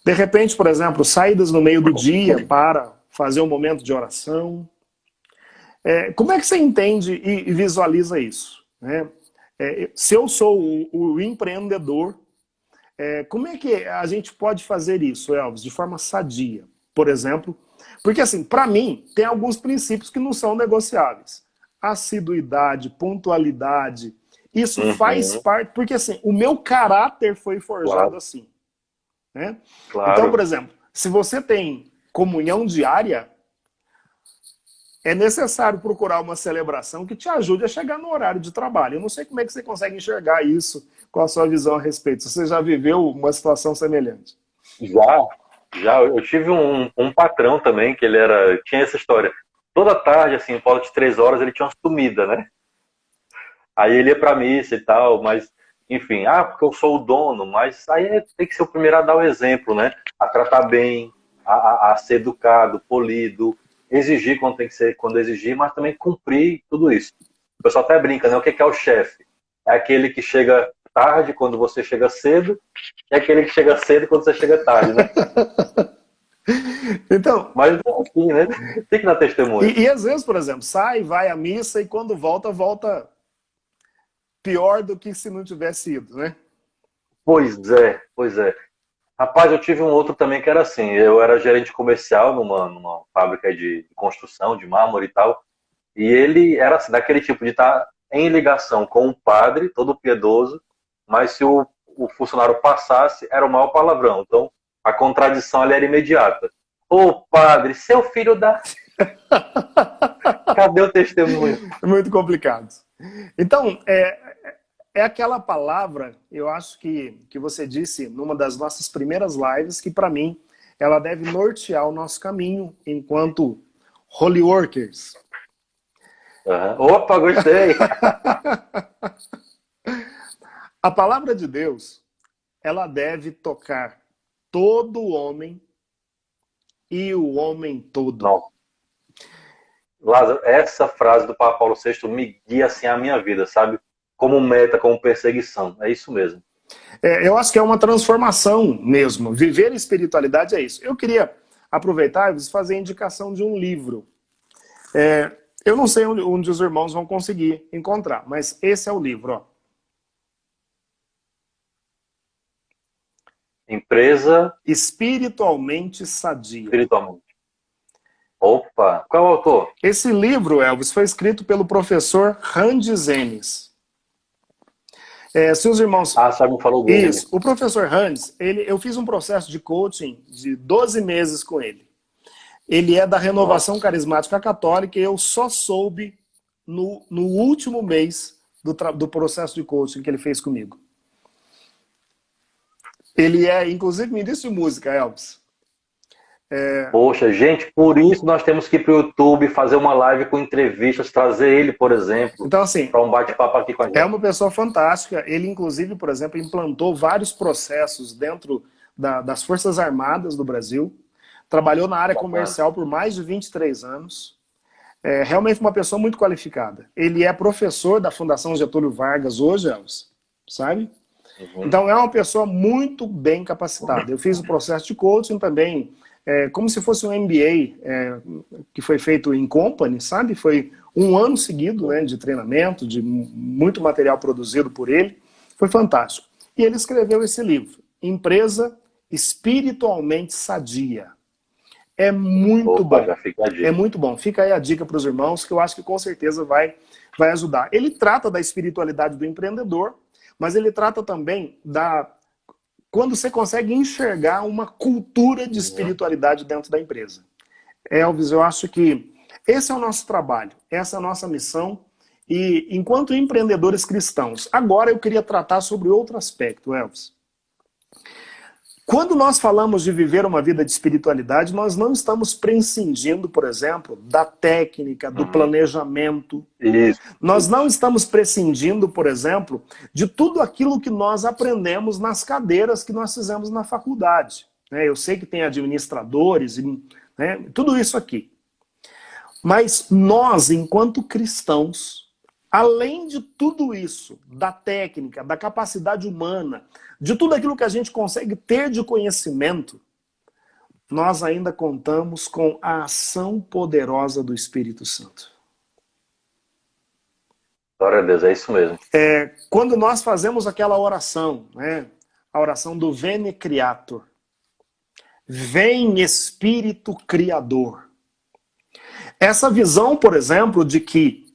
[SPEAKER 2] De repente, por exemplo, saídas no meio do dia para fazer um momento de oração. Como é que você entende e visualiza isso, né? Se eu sou o empreendedor, como é que a gente pode fazer isso, Elvis, de forma sadia, por exemplo? Porque, assim, para mim, tem alguns princípios que não são negociáveis. Assiduidade, pontualidade, isso faz parte, porque, assim, o meu caráter foi forjado assim, né? Então, por exemplo, se você tem comunhão diária, é necessário procurar uma celebração que te ajude a chegar no horário de trabalho. Eu não sei como é que você consegue enxergar isso com a sua visão a respeito. Você já viveu uma situação semelhante?
[SPEAKER 3] Já. Eu tive um patrão também, que tinha essa história. Toda tarde, assim, por volta de 3 horas, ele tinha uma sumida, né? Aí ele ia pra missa e tal, mas, enfim, porque eu sou o dono, mas aí tem que ser o primeiro a dar o exemplo, né? A tratar bem, a ser educado, polido, exigir quando tem que ser, quando exigir, mas também cumprir tudo isso. O pessoal até brinca, né? O que é o chefe? É aquele que chega tarde quando você chega cedo, e aquele que chega cedo quando você chega tarde, né?
[SPEAKER 2] Então,
[SPEAKER 3] mas assim, né? Tem que dar testemunho.
[SPEAKER 2] E às vezes, por exemplo, sai, vai à missa e quando volta pior do que se não tivesse ido, né?
[SPEAKER 3] Pois é. Rapaz, eu tive um outro também que era assim, eu era gerente comercial numa fábrica de construção, de mármore e tal, e ele era assim, daquele tipo de estar em ligação com um padre, todo piedoso, mas se o funcionário passasse, era o maior palavrão. Então, a contradição ali era imediata. Ô padre, seu filho da... Cadê o testemunho?
[SPEAKER 2] É muito complicado. Então, é aquela palavra, eu acho que você disse numa das nossas primeiras lives, que para mim ela deve nortear o nosso caminho enquanto holy workers.
[SPEAKER 3] Opa, gostei!
[SPEAKER 2] A palavra de Deus, ela deve tocar todo homem e o homem todo.
[SPEAKER 3] Não. Lázaro, essa frase do Papa Paulo VI me guia assim a minha vida, sabe? Como meta, como perseguição. É isso mesmo.
[SPEAKER 2] Eu acho que é uma transformação mesmo. Viver a espiritualidade é isso. Eu queria aproveitar e fazer a indicação de um livro. Eu não sei onde os irmãos vão conseguir encontrar, mas esse é o livro, ó.
[SPEAKER 3] Empresa
[SPEAKER 2] Espiritualmente Sadia.
[SPEAKER 3] espiritualmente. Opa, qual é o autor?
[SPEAKER 2] Esse livro, Elvis, foi escrito pelo professor Randes Enes. Se os irmãos...
[SPEAKER 3] Sabe, me falou dele.
[SPEAKER 2] Isso, o professor Randes, eu fiz um processo de coaching de 12 meses com ele. Ele é da Renovação Carismática Católica e eu só soube no último mês do processo de coaching que ele fez comigo. Ele é, inclusive, ministro de música, Elvis.
[SPEAKER 3] Poxa, gente, por isso nós temos que ir para o YouTube, fazer uma live com entrevistas, trazer ele, por exemplo,
[SPEAKER 2] então, assim,
[SPEAKER 3] para um bate-papo aqui com a gente.
[SPEAKER 2] É uma pessoa fantástica. Ele, inclusive, por exemplo, implantou vários processos dentro das Forças Armadas do Brasil. Trabalhou na área comercial por mais de 23 anos. É realmente uma pessoa muito qualificada. Ele é professor da Fundação Getúlio Vargas hoje, Elvis, sabe? Então é uma pessoa muito bem capacitada. Eu fiz o processo de coaching também, como se fosse um MBA que foi feito em company, sabe? Foi um ano seguido, né, de treinamento, de muito material produzido por ele. Foi fantástico. E ele escreveu esse livro, Empresa Espiritualmente Sadia. É muito bom. É muito bom. Fica aí a dica para os irmãos, que eu acho que com certeza vai ajudar. Ele trata da espiritualidade do empreendedor, mas ele trata também quando você consegue enxergar uma cultura de espiritualidade dentro da empresa. Elvis, eu acho que esse é o nosso trabalho, essa é a nossa missão. E enquanto empreendedores cristãos, agora eu queria tratar sobre outro aspecto, Elvis. Quando nós falamos de viver uma vida de espiritualidade, nós não estamos prescindindo, por exemplo, da técnica, do planejamento.
[SPEAKER 3] Isso.
[SPEAKER 2] Nós não estamos prescindindo, por exemplo, de tudo aquilo que nós aprendemos nas cadeiras que nós fizemos na faculdade. Eu sei que tem administradores, né, tudo isso aqui. Mas nós, enquanto cristãos, além de tudo isso, da técnica, da capacidade humana, de tudo aquilo que a gente consegue ter de conhecimento, nós ainda contamos com a ação poderosa do Espírito Santo.
[SPEAKER 3] Glória a Deus, é isso mesmo.
[SPEAKER 2] Quando nós fazemos aquela oração, né, a oração do Veni Creator, vem Espírito Criador. Essa visão, por exemplo, de que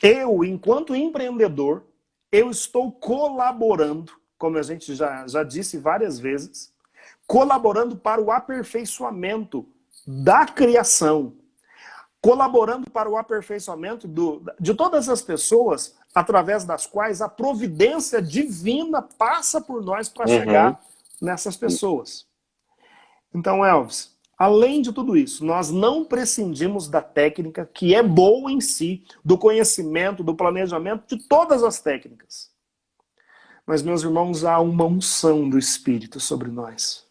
[SPEAKER 2] eu, enquanto empreendedor, eu estou colaborando, como a gente já disse várias vezes, colaborando para o aperfeiçoamento da criação, colaborando para o aperfeiçoamento de todas as pessoas através das quais a providência divina passa por nós para chegar nessas pessoas. Então, Elvis, além de tudo isso, nós não prescindimos da técnica, que é boa em si, do conhecimento, do planejamento, de todas as técnicas. Mas, meus irmãos, há uma unção do Espírito sobre nós.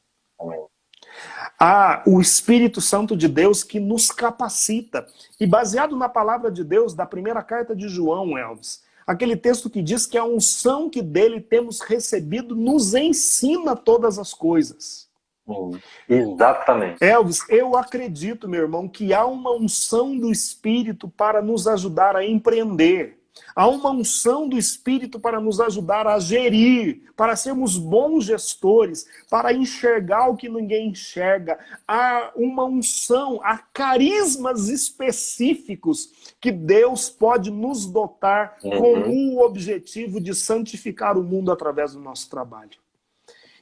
[SPEAKER 2] Há o Espírito Santo de Deus que nos capacita. E baseado na palavra de Deus, da primeira carta de João, Elvis, aquele texto que diz que a unção que dele temos recebido nos ensina todas as coisas.
[SPEAKER 3] Exatamente.
[SPEAKER 2] Elvis, eu acredito, meu irmão, que há uma unção do Espírito para nos ajudar a empreender. Há uma unção do Espírito para nos ajudar a gerir, para sermos bons gestores, para enxergar o que ninguém enxerga. Há uma unção, há carismas específicos que Deus pode nos dotar com o objetivo de santificar o mundo através do nosso trabalho.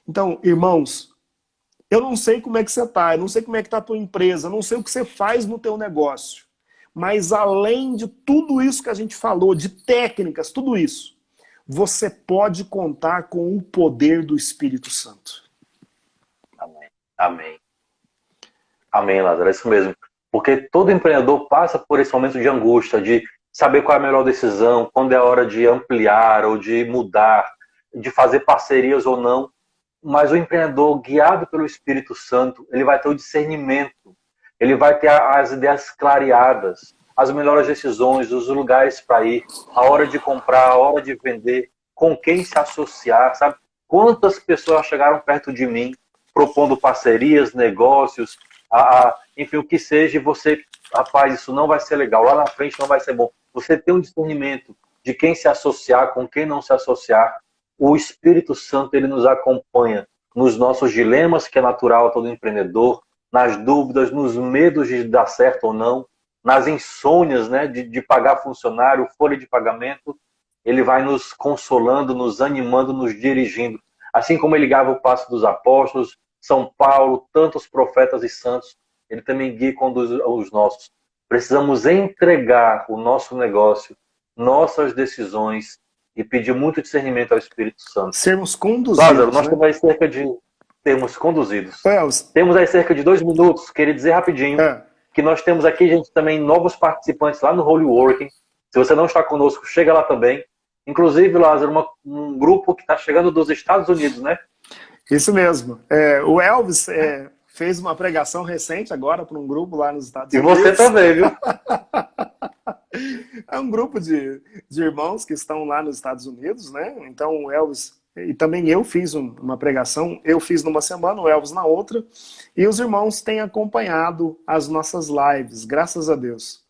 [SPEAKER 2] Então, irmãos, eu não sei como é que você está, eu não sei como é que está a tua empresa, eu não sei o que você faz no teu negócio. Mas além de tudo isso que a gente falou, de técnicas, tudo isso, você pode contar com o poder do Espírito Santo.
[SPEAKER 3] Amém. Amém. Amém, Lázaro, é isso mesmo. Porque todo empreendedor passa por esse momento de angústia, de saber qual é a melhor decisão, quando é a hora de ampliar ou de mudar, de fazer parcerias ou não. Mas o empreendedor, guiado pelo Espírito Santo, ele vai ter o discernimento, ele vai ter as ideias clareadas, as melhores decisões, os lugares para ir, a hora de comprar, a hora de vender, com quem se associar, sabe? Quantas pessoas chegaram perto de mim propondo parcerias, negócios, enfim, o que seja, e você, rapaz, isso não vai ser legal, lá na frente não vai ser bom. Você tem um discernimento de quem se associar, com quem não se associar. O Espírito Santo, ele nos acompanha nos nossos dilemas, que é natural a todo empreendedor, nas dúvidas, nos medos de dar certo ou não, nas insônias, né, de pagar funcionário, folha de pagamento. Ele vai nos consolando, nos animando, nos dirigindo. Assim como ele guiava o passo dos apóstolos, São Paulo, tantos profetas e santos, ele também guia e conduz os nossos. Precisamos entregar o nosso negócio, nossas decisões, e pedir muito discernimento ao Espírito Santo.
[SPEAKER 2] Sermos conduzidos.
[SPEAKER 3] Lázaro, nós
[SPEAKER 2] né?
[SPEAKER 3] temos aí cerca de... Termos conduzidos.
[SPEAKER 2] Elvis,
[SPEAKER 3] Temos aí cerca de 2 minutos. Queria dizer rapidinho que nós temos aqui, gente, também novos participantes lá no Holy Working. Se você não está conosco, chega lá também. Inclusive, Lázaro, um grupo que está chegando dos Estados Unidos, né?
[SPEAKER 2] Isso mesmo. O Elvis fez uma pregação recente agora para um grupo lá nos Estados Unidos.
[SPEAKER 3] E você também, viu?
[SPEAKER 2] É um grupo de irmãos que estão lá nos Estados Unidos, né? Então o Elvis, e também eu fiz uma pregação, eu fiz numa semana, o Elvis na outra, e os irmãos têm acompanhado as nossas lives, graças a Deus.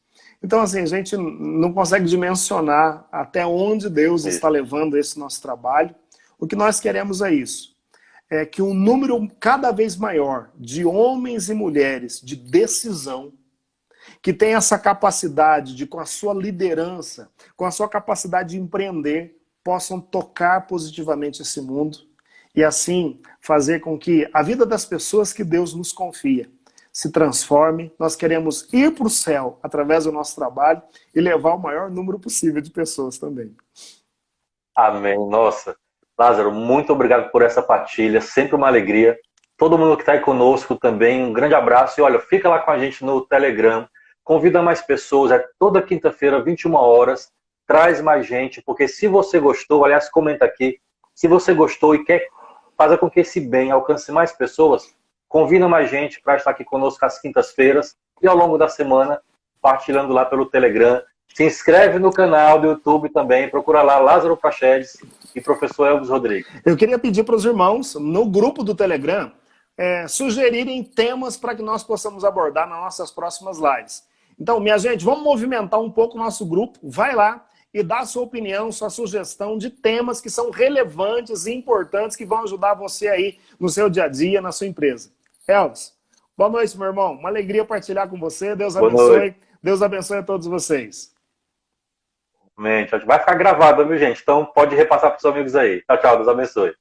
[SPEAKER 2] Então assim, a gente não consegue dimensionar até onde Deus está levando esse nosso trabalho. O que nós queremos é isso, é que um número cada vez maior de homens e mulheres de decisão, que tem essa capacidade de, com a sua liderança, com a sua capacidade de empreender, possam tocar positivamente esse mundo e assim fazer com que a vida das pessoas que Deus nos confia se transforme. Nós queremos ir para o céu através do nosso trabalho e levar o maior número possível de pessoas também.
[SPEAKER 3] Amém. Nossa. Lázaro, muito obrigado por essa partilha, sempre uma alegria. Todo mundo que está aí conosco também, um grande abraço. E olha, fica lá com a gente no Telegram. Convida mais pessoas, é toda quinta-feira, 21 horas, traz mais gente, porque se você gostou, aliás, comenta aqui, se você gostou e quer fazer com que esse bem alcance mais pessoas, convida mais gente para estar aqui conosco às quintas-feiras e ao longo da semana, partilhando lá pelo Telegram. Se inscreve no canal do YouTube também, procura lá Lázaro Praxedes e Professor Elvis Rodrigues.
[SPEAKER 2] Eu queria pedir para os irmãos, no grupo do Telegram, sugerirem temas para que nós possamos abordar nas nossas próximas lives. Então, minha gente, vamos movimentar um pouco o nosso grupo. Vai lá e dá a sua opinião, sua sugestão de temas que são relevantes e importantes que vão ajudar você aí no seu dia a dia, na sua empresa. Elvis, boa noite, meu irmão. Uma alegria partilhar com você. Deus abençoe. Deus abençoe a todos vocês.
[SPEAKER 3] Amém. Vai ficar gravado, viu, gente? Então pode repassar para os amigos aí. Tchau, tchau. Deus abençoe.